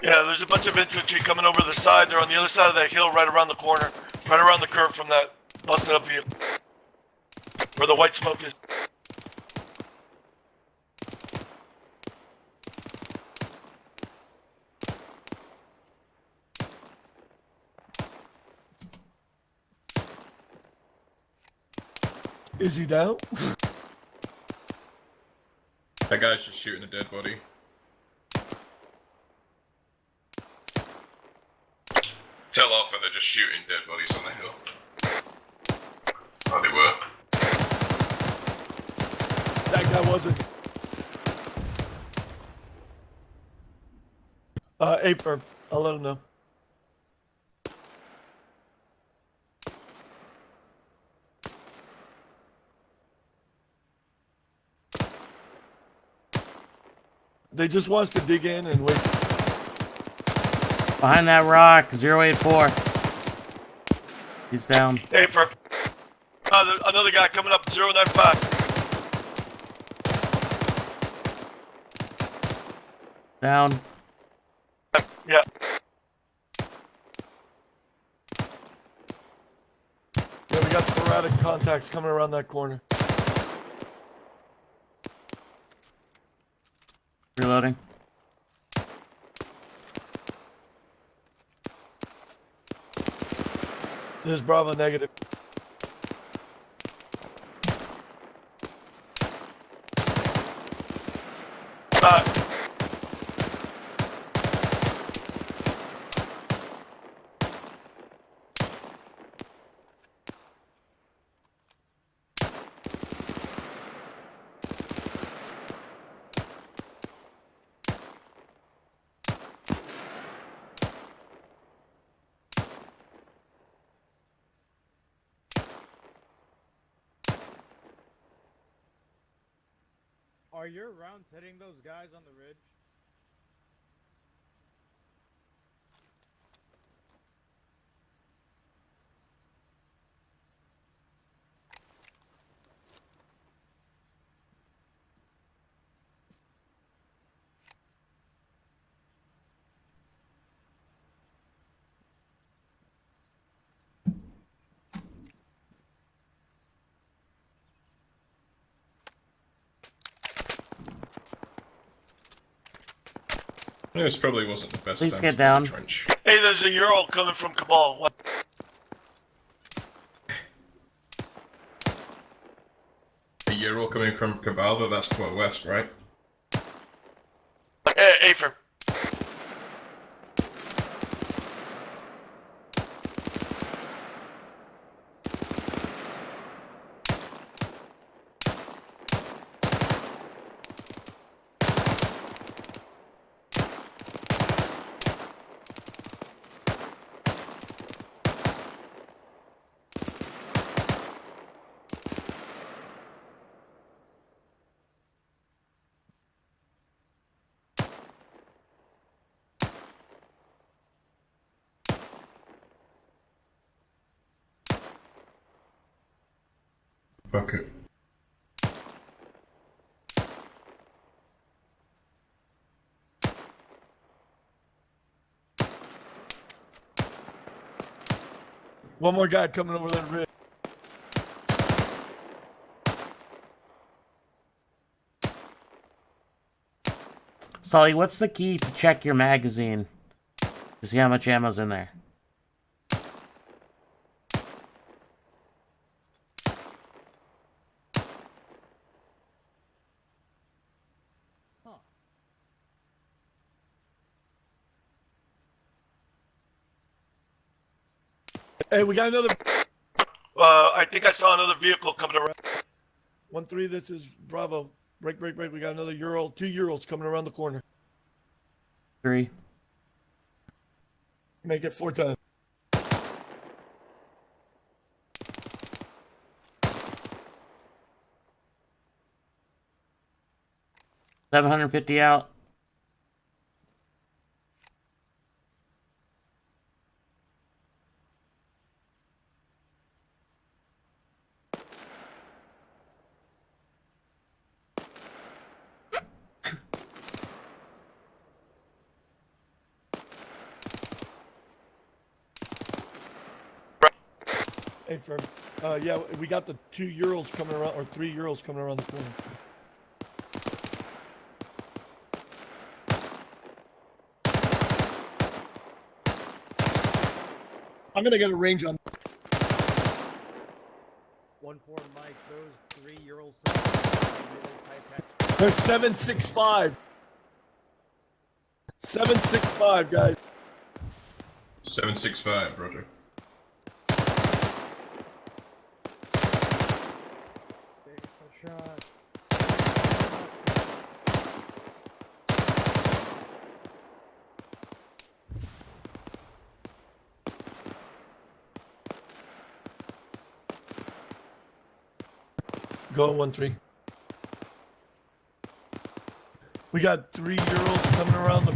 Yeah, there's a bunch of infantry coming over the side. They're on the other side of that hill, right around the corner, right around the curve from that busted up view, where the white smoke is. Is he down? That guy's just shooting a dead body. Tell Alpha they're just shooting dead bodies on the hill. Oh, they were. That guy wasn't. A firm. I'll let him know. They just wants to dig in and wait. Behind that rock, 084. He's down. A firm. Another guy coming up, 095. Down. Yeah. Yeah, we got sporadic contacts coming around that corner. Reloading. This is Bravo negative. Are your rounds hitting those guys on the ridge? This probably wasn't the best Please time get to down. build a trench. Hey, there's a Ural coming from Cabal. What? A Euro coming from Cabal, but that's to our west, right? A firm. Fuck it. One more guy coming over that ridge. Sully, what's the key to check your magazine? To see how much ammo's in there. Hey, we got another. I think I saw another vehicle coming around. 1-3, this is Bravo. Break. We got another Ural, 2 Urals coming around the corner. 3. Make it 4 times. $750 out. Hey, firm. Yeah, we got the 2 Urals coming around, or 3 Urals coming around the corner. I'm gonna get a range on. 1-4 Mike, those 3 Urals really tight patch. They're 765. 765, guys. 765, Roger. Shot. Go 1-3. We got 3 Urals coming around the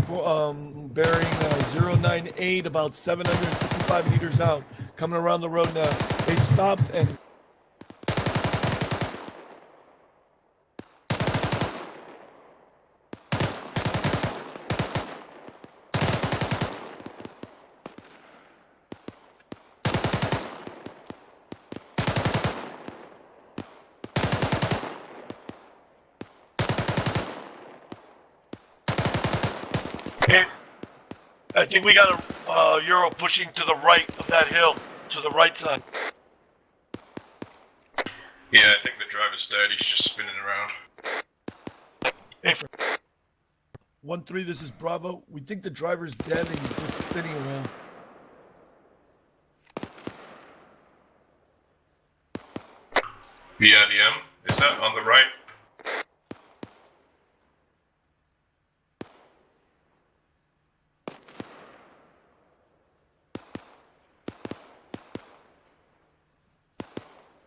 bearing 098, about 765 meters out, coming around the road now. They stopped and. I think we got a Euro pushing to the right of that hill, to the right side. Yeah, I think the driver's dead. He's just spinning around. Hey, 1-3, this is Bravo. We think the driver's dead and he's just spinning around. VIDM, is that on the right?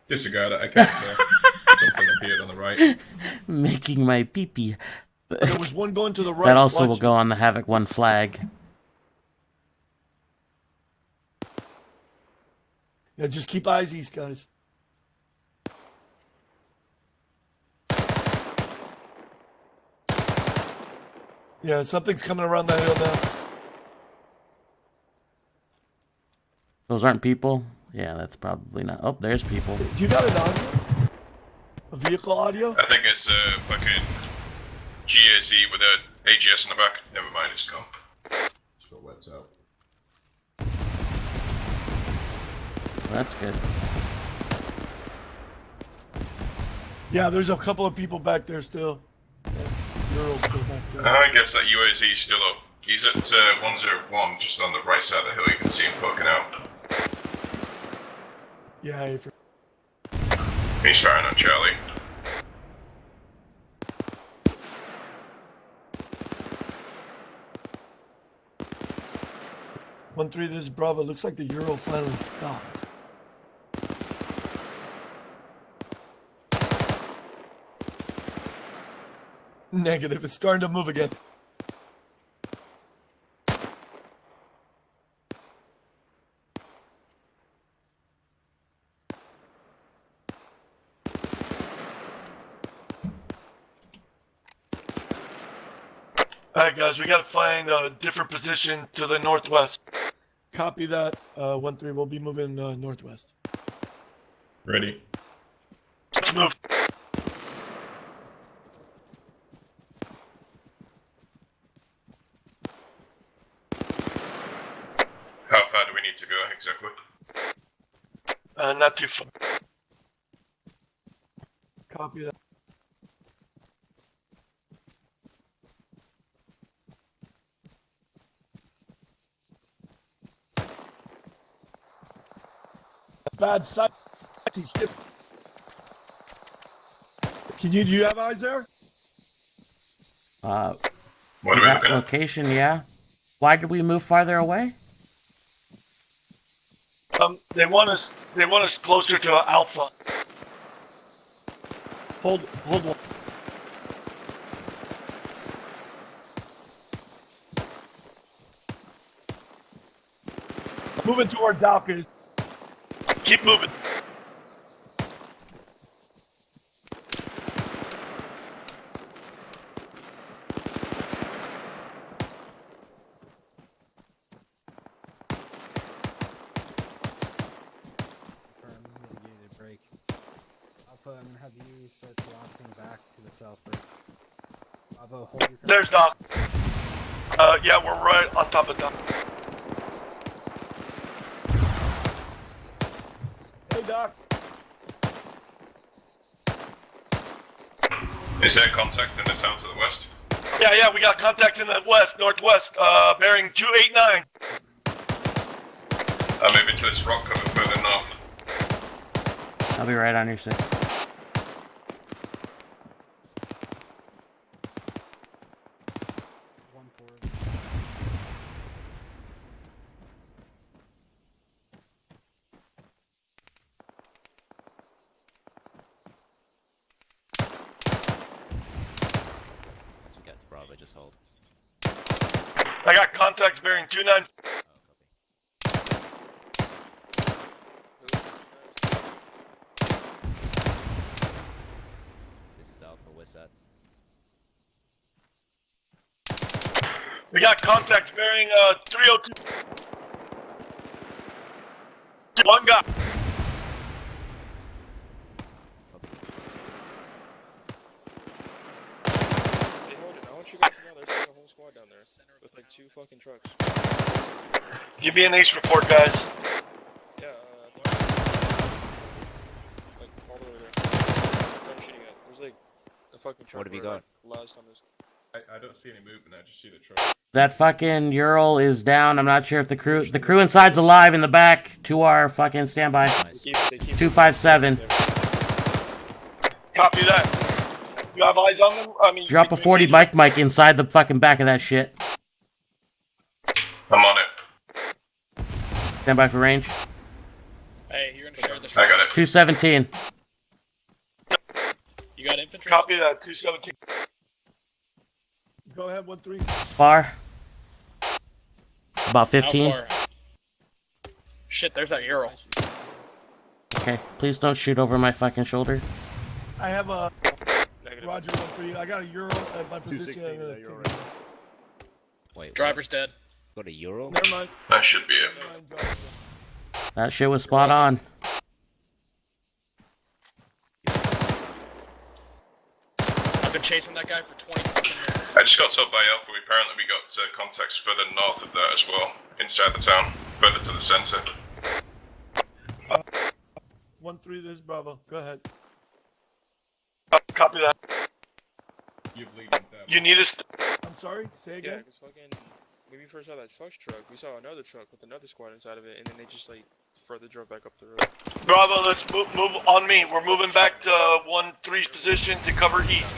Disregard it, I can't say. Something appeared on the right. Making my pee-pee. There was one going to the right. That also will Watch. go on the Havoc 1 flag. Yeah, just keep eyes east, guys. Yeah, something's coming around that hill now. Those aren't people? Yeah, that's probably not. Oh, there's people. Do you got an audio? A vehicle audio? I think it's fucking GAZ with a AGS in the back. Never mind, it's gone. It's got webs out. That's good. Yeah, there's a couple of people back there still. Ural's still back there. I guess that UAZ is still up. He's at 101, just on the right side of the hill. You can see him poking out. Yeah, He's firing on Charlie. One three, this is Bravo. Looks like the Euro finally stopped. Negative. It's starting to move again. Alright guys, we gotta find a different position to the northwest. Copy that, 1-3, we'll be moving northwest. Ready. Let's move. How far do we need to go exactly? Not too far. Copy that. Bad sight. Shit. Do you have eyes there? What are we that looking at? location, yeah. Why did we move farther away? They want us closer to Alpha. Hold on. Moving toward Dalkins. Keep moving. Mitigated break. Alpha, I'm gonna have you start blasting back to the south break. Bravo, hold your. There's Doc. Yeah, we're right on top of Doc. Hey, Doc. Is there contact in the town to the west? Yeah, we got contact in the northwest, bearing 289. I'm moving to this rock cover further north. I'll be right on your 6. Copy, just hold. I got contacts bearing 29. This is Alpha, where's that? We got contacts bearing 302. One guy. Hey, hold it. I want you guys to know there's like a whole squad down there with like 2 fucking trucks. Give me an ace report, guys. Yeah, like all the way there. Where I'm shooting at. There's like a fucking truck. What have you where, got? like, last time this. I don't see any movement. I just see the truck. That fucking Ural is down. I'm not sure if the crew inside's alive in the back. To our fucking standby. They keep 257. Copy that. You have eyes on them? I mean, Drop a 40 mic inside the fucking back of that shit. I'm on it. Stand by for range. Hey, you're gonna share this. I got it. 217. You got infantry? Copy that. 217. Go ahead. 1-3. Far. About 15. How far? Shit, there's that Ural. Okay, please don't shoot over my fucking shoulder. I have a Roger 1-3. I got a Euro at my position. I'm gonna take it. Wait, Driver's dead. Got a Ural? Never mind. That should be it. That shit was spot on. I've been chasing that guy for 20 fucking minutes. I just got told by Alpha. Apparently, we got contacts further north of that as well, inside the town, further to the center. 1-3. This is Bravo. Go ahead. Copy that. You need us. I'm sorry. Say Yeah, again. because fucking when we first saw that Fox truck, we saw another truck with another squad inside of it, and then they just like further drove back up the road. Bravo. Let's move on me. We're moving back to 1-3's position to cover east.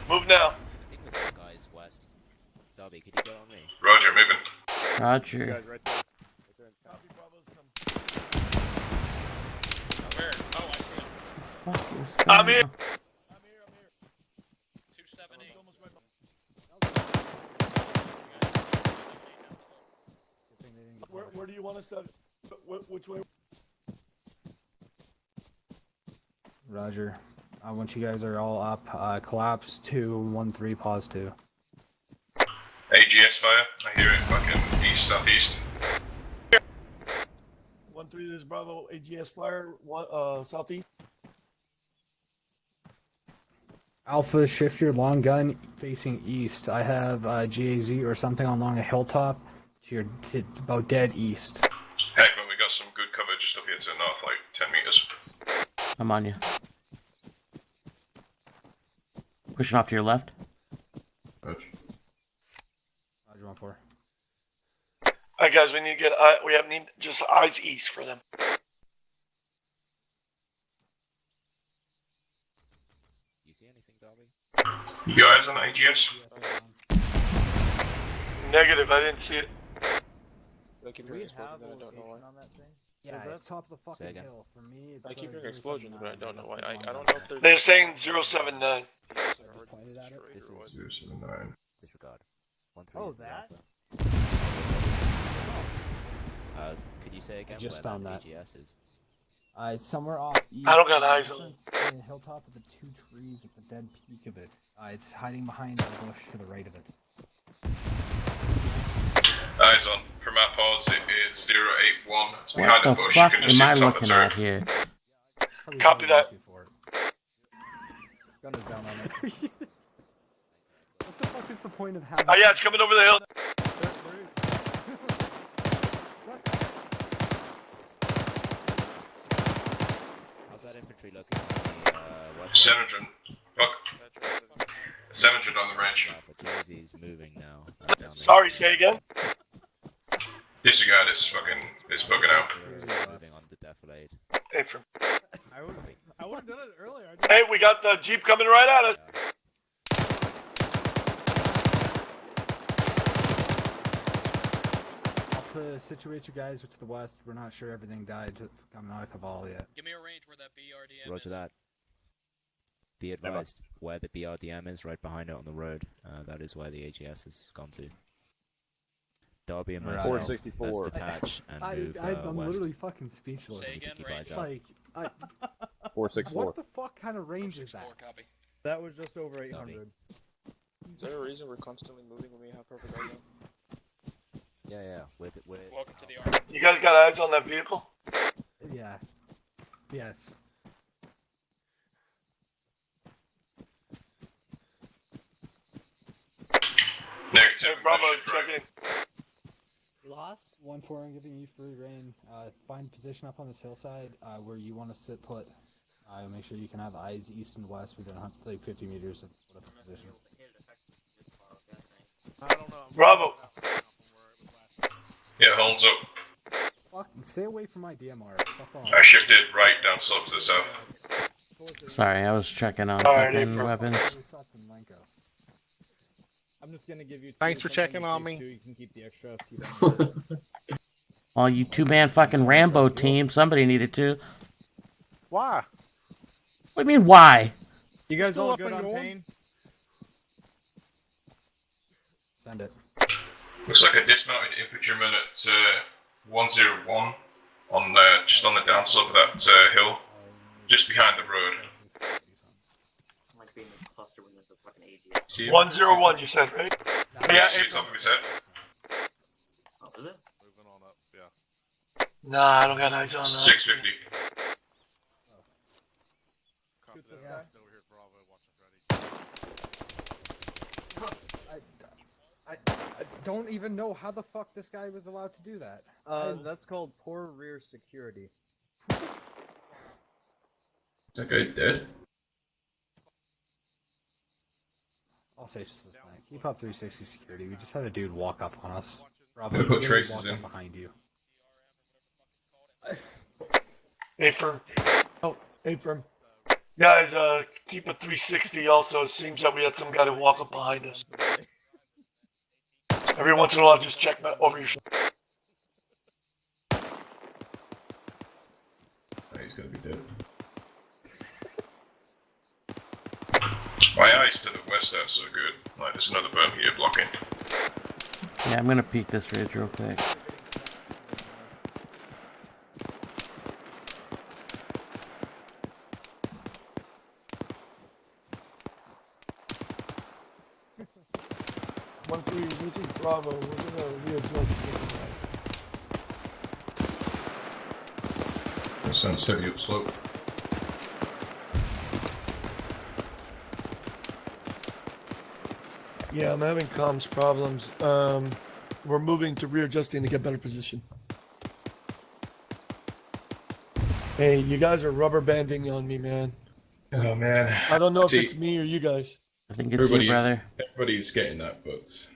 Move now. I think we've got guys west. Darby, could you get on me? Roger, moving. Roger. Where? Oh, I see him. Fuck is I'm going here. on? 278. Where do you want us to? Which way? Roger. Once you guys are all up, collapse to 1-3, pause 2. AGS fire. I hear it. Fucking east, southeast. 1-3. This is Bravo. AGS flyer. Southeast. Alpha, shift your long gun facing east. I have GAZ or something along a hilltop to about dead east. Heckman, we got some good cover just up here to the north, like 10 meters. I'm on you. Pushing off to your left. Roger. Roger, 1-4. Alright, guys. We need to get. We have need just eyes east for them. You see anything, Darby? You guys on AGS? Negative. I didn't see it. I keep hearing explosions, and I don't know why. Yeah, it's top of the Say again. hill. For me, I keep hearing explosions, but I don't know why. I don't know if there's. They're saying 079. Pointed at it. This is 079. disregard. 1-3 Oh, is the that? Alpha. Could you say again Just where found that. AGS is? It's somewhere off east. I don't got eyes on it. In a hilltop with the 2 trees at the dead peak of it. It's hiding behind a bush to the right of it. Eyes on. From our pause, it is 081. It's What behind the a bush. fuck You can just am I see the top of the looking at turret. here? Copy that. Gun is down on it. What the fuck is the point of having? Oh yeah, it's coming over the hill. How's that infantry looking on the west? 700. Fuck. 700 on the range. Alpha, Jersey's moving now. Down there. Sorry, say again. Disregard is fucking. It's bugging out. Zero's moving on the defilade. Hey, from. I would have done it earlier. Hey, we got the Jeep coming right at us. To situate you guys to the west, we're not sure everything died to coming out of Cabal yet. Give me a range where that BRDM Roger is. that. be advised where the BRDM is, right behind it on the road. That is where the AGS has gone to. Darby and myself, let's 464. detach and move I'm west. literally fucking speechless. Say again, Keep range. eyes out. Like, 464. what the fuck kind of range is that? Copy. That was just over 800. Is there a reason we're constantly moving when we have perfect audio? Yeah. With Welcome to the army. You guys got eyes on that vehicle? Yeah. Yes. Negative. Bravo, check in. Lost? 1-4, I'm giving you free reign. Find position up on this hillside where you want to sit put. Make sure you can have eyes east and west. We don't have to take 50 meters of whatever position. I don't know. Bravo. Yeah, Holmes up. Fuck, stay away from my DMR. Fuck off. I shifted right down slope to the south. Sorry, I was checking on Alright, fucking weapons. I'm just gonna give you two. Thanks for something checking in on case me. two, you can keep the extra if you don't need it. Well, you two-man fucking Rambo team, somebody needed to. Why? What do you mean, why? You guys Still all up good and on going? pain? Send it. Looks like a dismounted infantryman at 101 on just on the downslope of that hill, just behind the road. 101, you said, right? Yeah, see top of his head. Moving on up, yeah. Nah, I don't got eyes on that. 650. Copy that. Over here, Bravo, watching ready. I don't even know how the fuck this guy was allowed to do that. That's called poor rear security. Is that guy dead? I'll say just this thing. Keep up 360 security. We just had a dude walk up on us. I'm gonna put traces walk in. up behind you. Hey, firm. Oh, hey, firm. Guys, keep a 360 also. It seems that we had some guy to walk up behind us. Every once in a while, just check over your shoulder. Oh, he's gonna be dead. My eyes to the west are so good. Like, there's another berm here blocking. Yeah, I'm gonna peek this ridge real quick. This is Bravo. We're gonna readjust this, guys. That sounds heavy up slope. Yeah, I'm having comms problems. We're moving to readjusting to get better position. Hey, you guys are rubber banding on me, man. Oh man. I don't know if See, it's me or you guys. I think it's you, brother. Everybody's getting that, but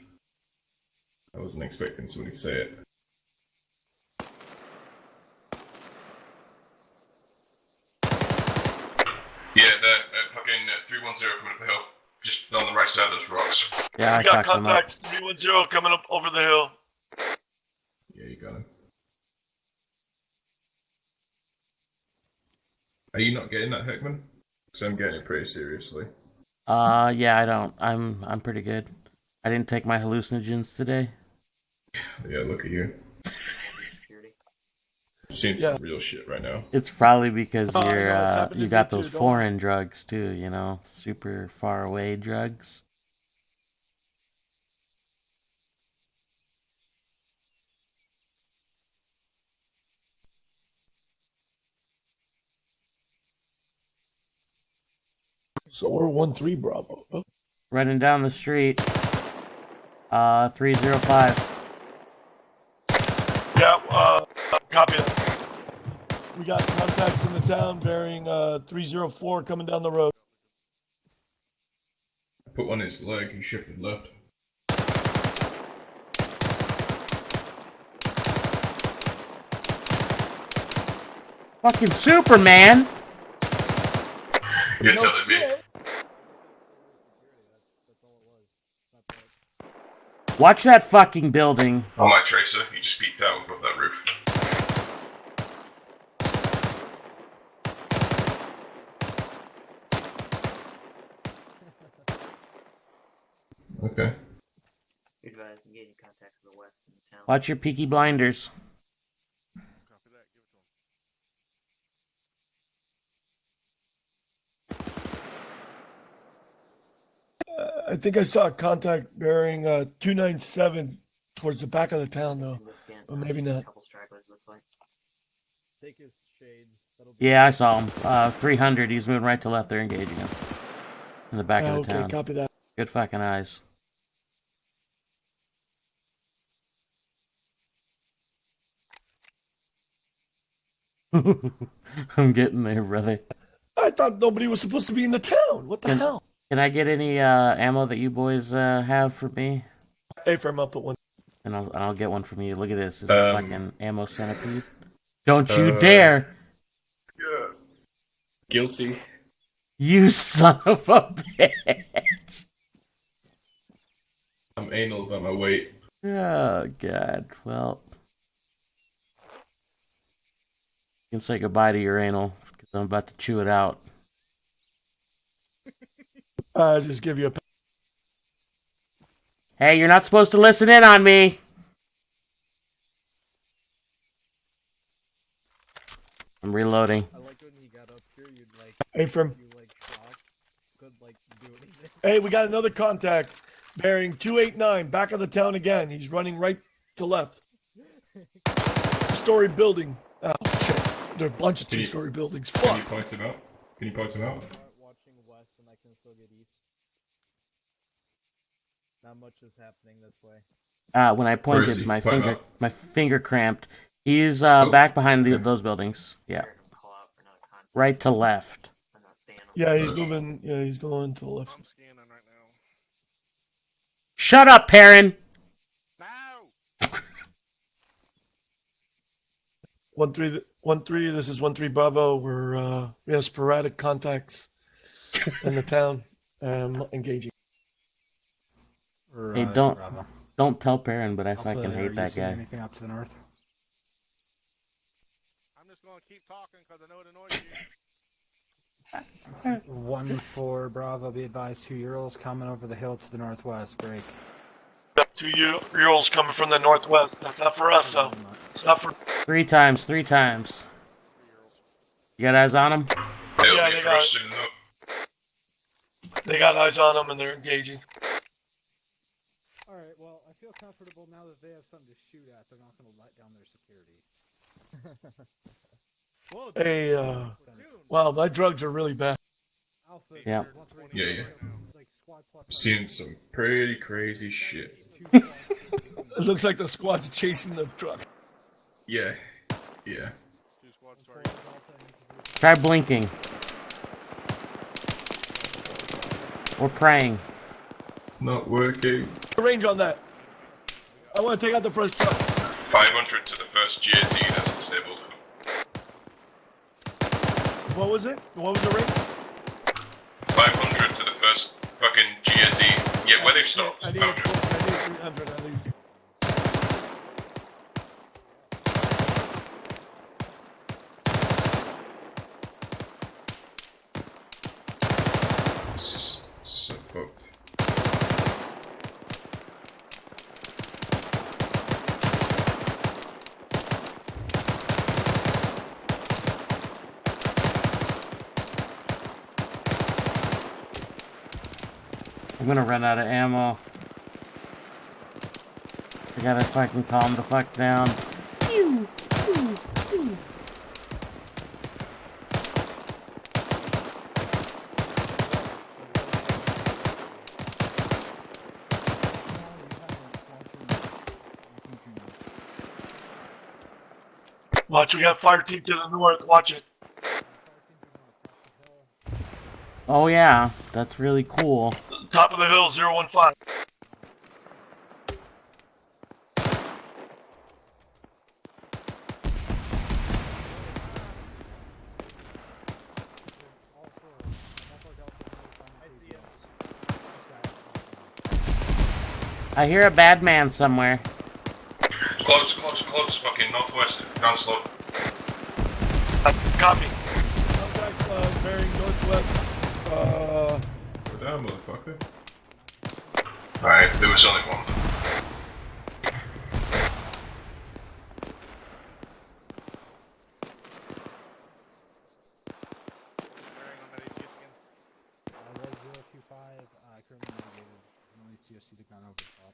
I wasn't expecting somebody to say it. Yeah, that fucking 310 coming up the hill. Just on the right side of those rocks. Yeah, I We got fucked him up. contact 310 coming up over the hill. Yeah, you got him. Are you not getting that, Heckman? Because I'm getting it pretty seriously. Yeah, I don't. I'm pretty good. I didn't take my hallucinogens today. Yeah, look at you. Seeing some real shit right now. It's probably because Oh, I know, it's you're happened to you me got too, those don't foreign drugs too, you know, super far away drugs. So we're 1-3 Bravo. Oh. Running down the street. 305. Yeah, copy that. We got contacts in the town bearing 304 coming down the road. I put one in his leg, he shifted left. Fucking Superman! You're telling me. Watch that fucking building. Oh, my tracer, he just peeked out above that roof. Okay. Watch your peaky blinders. I think I saw a contact bearing 297 towards the back of the town, though. Or maybe not. Take his shades. Yeah, I saw him. 300. He's moving right to left. They're engaging him in the back of the Okay, town. copy that. Good fucking eyes. I'm getting there, brother. I thought nobody was supposed to be in the town. What the hell? Can I get any ammo that you boys have for me? Hey, firm up at one. And I'll get one from you. Look at this. This is fucking ammo centipede. Don't you Uh, dare! Yeah. Guilty. You son of a bitch! I'm anal about my weight. Oh, God. Well, you can say goodbye to your anal, because I'm about to chew it out. Just give you a... Hey, you're not supposed to listen in on me! I'm reloading. I like when he got up here, you'd like... Hey, firm. You, like, shock. Could, like, do anything. Hey, we got another contact bearing 289, back of the town again. He's running right to left. Story building. Oh, shit. There are a bunch of two-story buildings. Can you Fuck. point him out? Can you point him out? Watching west and I can still get east. Not much is happening this way. When I Where is pointed, he? my finger cramped. He's back behind those buildings. Yeah. Right to left. Yeah, he's moving. Yeah, he's going to the left. I'm scanning right now. Shut up, Perrin! 1-3, this is 1-3 Bravo. We have sporadic contacts in the town. Engaging. Hey, don't tell Perrin, but I fucking hate that guy. Anything up to the north? I'm just gonna keep talking because I know it annoys you. 1-4 Bravo, be advised, 2 Urals coming over the hill to the northwest. Break. Got 2 Urals coming from the northwest. That's not for us, though. It's not for... 3 times. You got eyes on him? Yeah, they got eyes on them and they're engaging. Alright, well, I feel comfortable now that they have something to shoot at. They're not going to let down their security. Hey, wow, my drugs are really bad. Yeah. Yeah. Seeing some pretty crazy shit. It looks like the squad's chasing the truck. Yeah. Try blinking. Or praying. It's not working. Range on that. I want to take out the first truck. 500 to the first GSE that's disabled. What was it? What was the range? 500 to the first fucking GSE. Yeah, where they stopped. I need 300 at least. This is so fucked. I'm gonna run out of ammo. I gotta fucking calm the fuck down. Watch, we got fire team to the north. Watch it. Oh yeah, that's really cool. Top of the hill, 015. I hear a bad man somewhere. Close, fucking northwest, down slope. Copy. Contacts bearing northwest. Go down, motherfucker. Alright, there was only one. Res 025, currently mitigated. You can only see us see the gun over the top.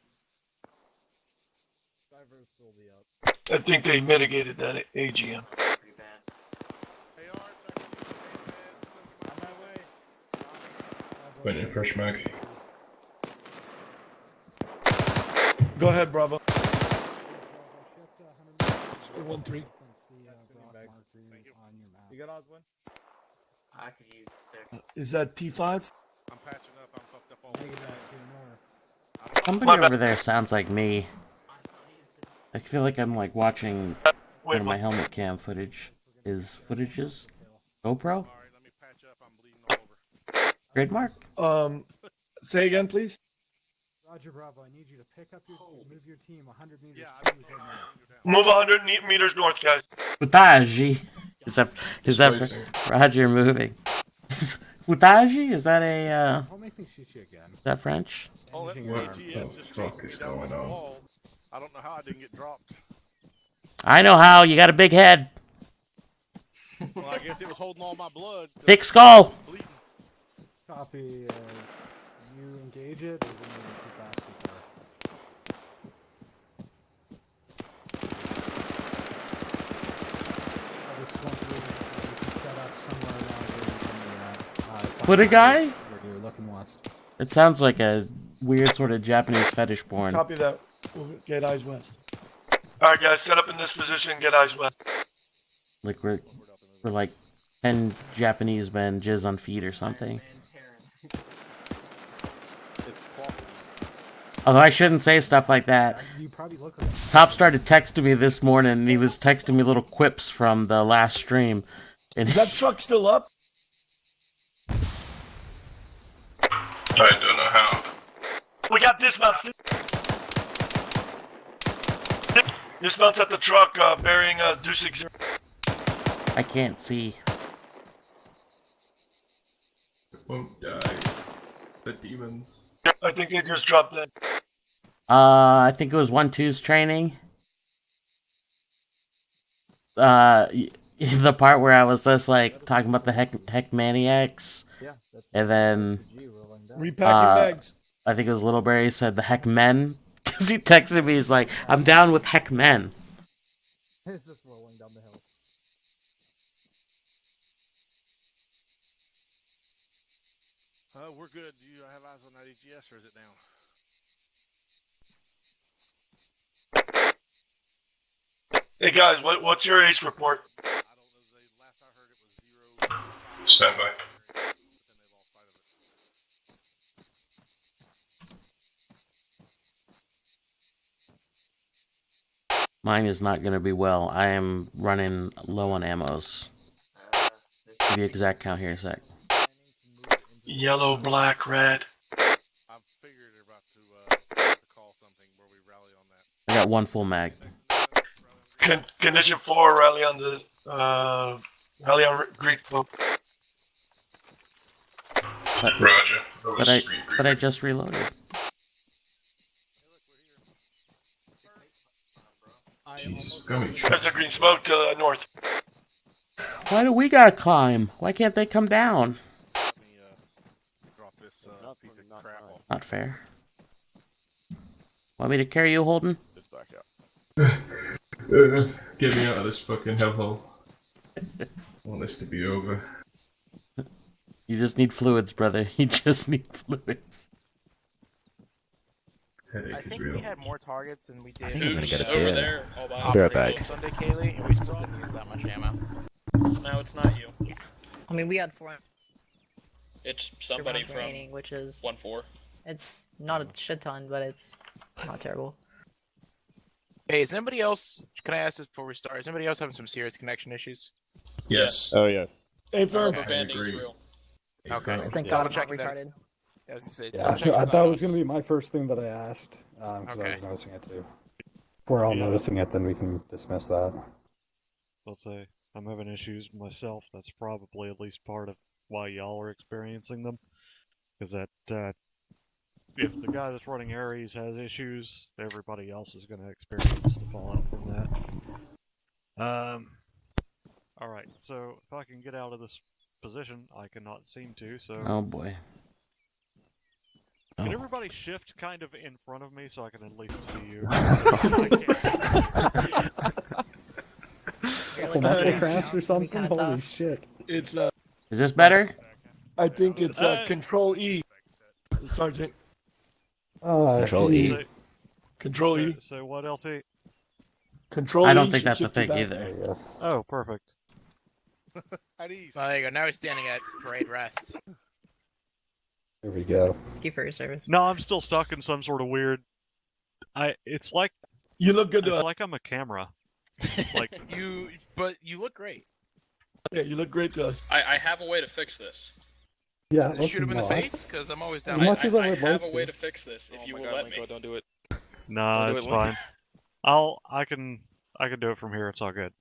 Divers will be up. I think they mitigated that AGM. Waiting for fresh mag. Go ahead, Bravo. 13. You got Oswin? I could use a stick. Is that T5? I'm patching up. I'm fucked up all Somebody over there sounds like me. I feel like I'm like watching one of my helmet cam footages. GoPro? Trademark? Say again, please. Roger, Bravo. I need you to pick up your move your team 100 meters. Move 100 meters north, guys. Footage. Is that Roger moving? Footage? Is that a Don't make me shoot you again. Is that French? Oh, that What the fuck is going on? I don't know how I didn't get dropped. I know how. You got a big head. Well, I guess it was holding all my blood. Big skull. Copy. You engage it, or we need to keep back Put a guy? You're looking west. It sounds like a weird sort of Japanese fetish porn. Copy that. We'll get eyes west. Alright, guys, set up in this position. Get eyes west. Like we're like 10 Japanese men jizz on feet or something. Although I shouldn't say stuff like that. You probably look like Top started texting me this morning, and he was texting me little quips from the last stream. And is that truck still up? I don't know how. We got dismounts. Dismounts at the truck, bearing Deuce 0. I can't see. Won't die. The demons. I think they just dropped that. I think it was 1-2's training. The part where I was just like talking about the heck maniacs, and then repacking bags. I think it was Littleberry said the heck men because he texted me. He's like, "I'm down with heck men." It's just rolling down the hill. We're good. Do you have eyes on that EGS or is it down? Hey guys, what's your ace report? Stand by. Mine is not going to be well. I am running low on ammos. Give you exact count here in a sec. Yellow, black, red. I got one full mag. Condition 4, rally on the rally on Greek boat. Roger. But I just reloaded. Jesus, gummy. There's a green smoke to the north. Why do we gotta climb? Why can't they come down? Not fair. Want me to carry you, Holden? Just back out. Get me out of this fucking hellhole. I want this to be over. You just need fluids, brother. You just need fluids. Headache I is think real. we had more targets than we did. I think I'm gonna get a over beer. there, all by I'll be right back. Sunday, Kaylee, and we still didn't use that much ammo. No, it's not you. Yeah. I mean, we had 4 It's somebody rounds from remaining, which is 1-4. it's not a shit ton, but it's not terrible. Hey, is anybody else? Can I ask this before we start? Is anybody else having some serious connection issues? Yes. Oh yes. Hey, firm. Rubber banding's real. Okay. Thank Yeah, God I'm I'm not checking that. retarded. I was gonna say, Yeah, double check I it's thought not it was us. going to be my first thing that I asked, because I was noticing it too. If we're all noticing it, then we can dismiss that. I'll say I'm having issues myself. That's probably at least part of why y'all are experiencing them, because that if the guy that's running Ares has issues, everybody else is going to experience the fallout from that. All right. So if I can get out of this position, I cannot seem to. So. Oh boy. Can everybody shift kind of in front of me so I can at least see you? I can't. Muscle cramps or something? Holy shit. It's Is this better? I think it's Control E, Sergeant. Control E. So, Control E. So what, LT? Control I E don't think should that's a shift you thing back. either. Oh, perfect. Well, there you go. Now he's standing at parade rest. There we go. Thank you for your service. No, I'm still stuck in some sort of weird. It's like you look good. It's like I'm a camera. Like but you look great. Yeah, you look great to us. I have a way to fix this. Yeah, Shoot him in the face, because I'm always down. As much as I I would have like a way to. to fix this if you my will God, let Linko, me. don't do it. Nah, Don't do it's it, fine. I can do it from here. It's all good.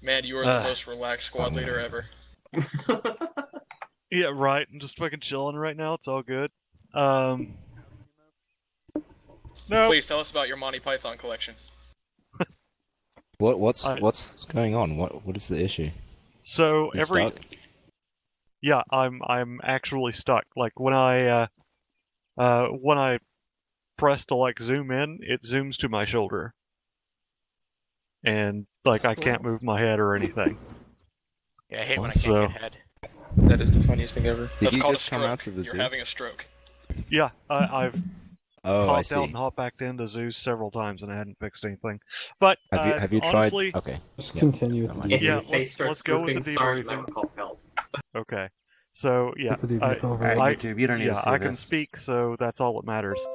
Man, you are the most relaxed squad leader ever. Yeah, right. I'm just fucking chilling right now. It's all good. No. Please tell us about your Monty Python collection. What's going on? What is the issue? So You stuck? Yeah, I'm actually stuck. Like when I press to like zoom in, it zooms to my shoulder, and like I can't move my head or anything. Yeah, I hate when I So- can't get head. That is the funniest thing ever. Did That's you called just a come stroke. out of the You're Zeus? having a stroke. Yeah, I've Oh, I hopped see. out and hopped back into Zeus several times, and I hadn't fixed anything. But Have you honestly, tried? Okay. Just Yeah, continue with never the mind. yeah, debrief. let's go with the debriefing. Okay. So yeah, Get the debrief over Alright, I- YouTube, you don't need yeah, to see I can this. speak, so that's all that matters.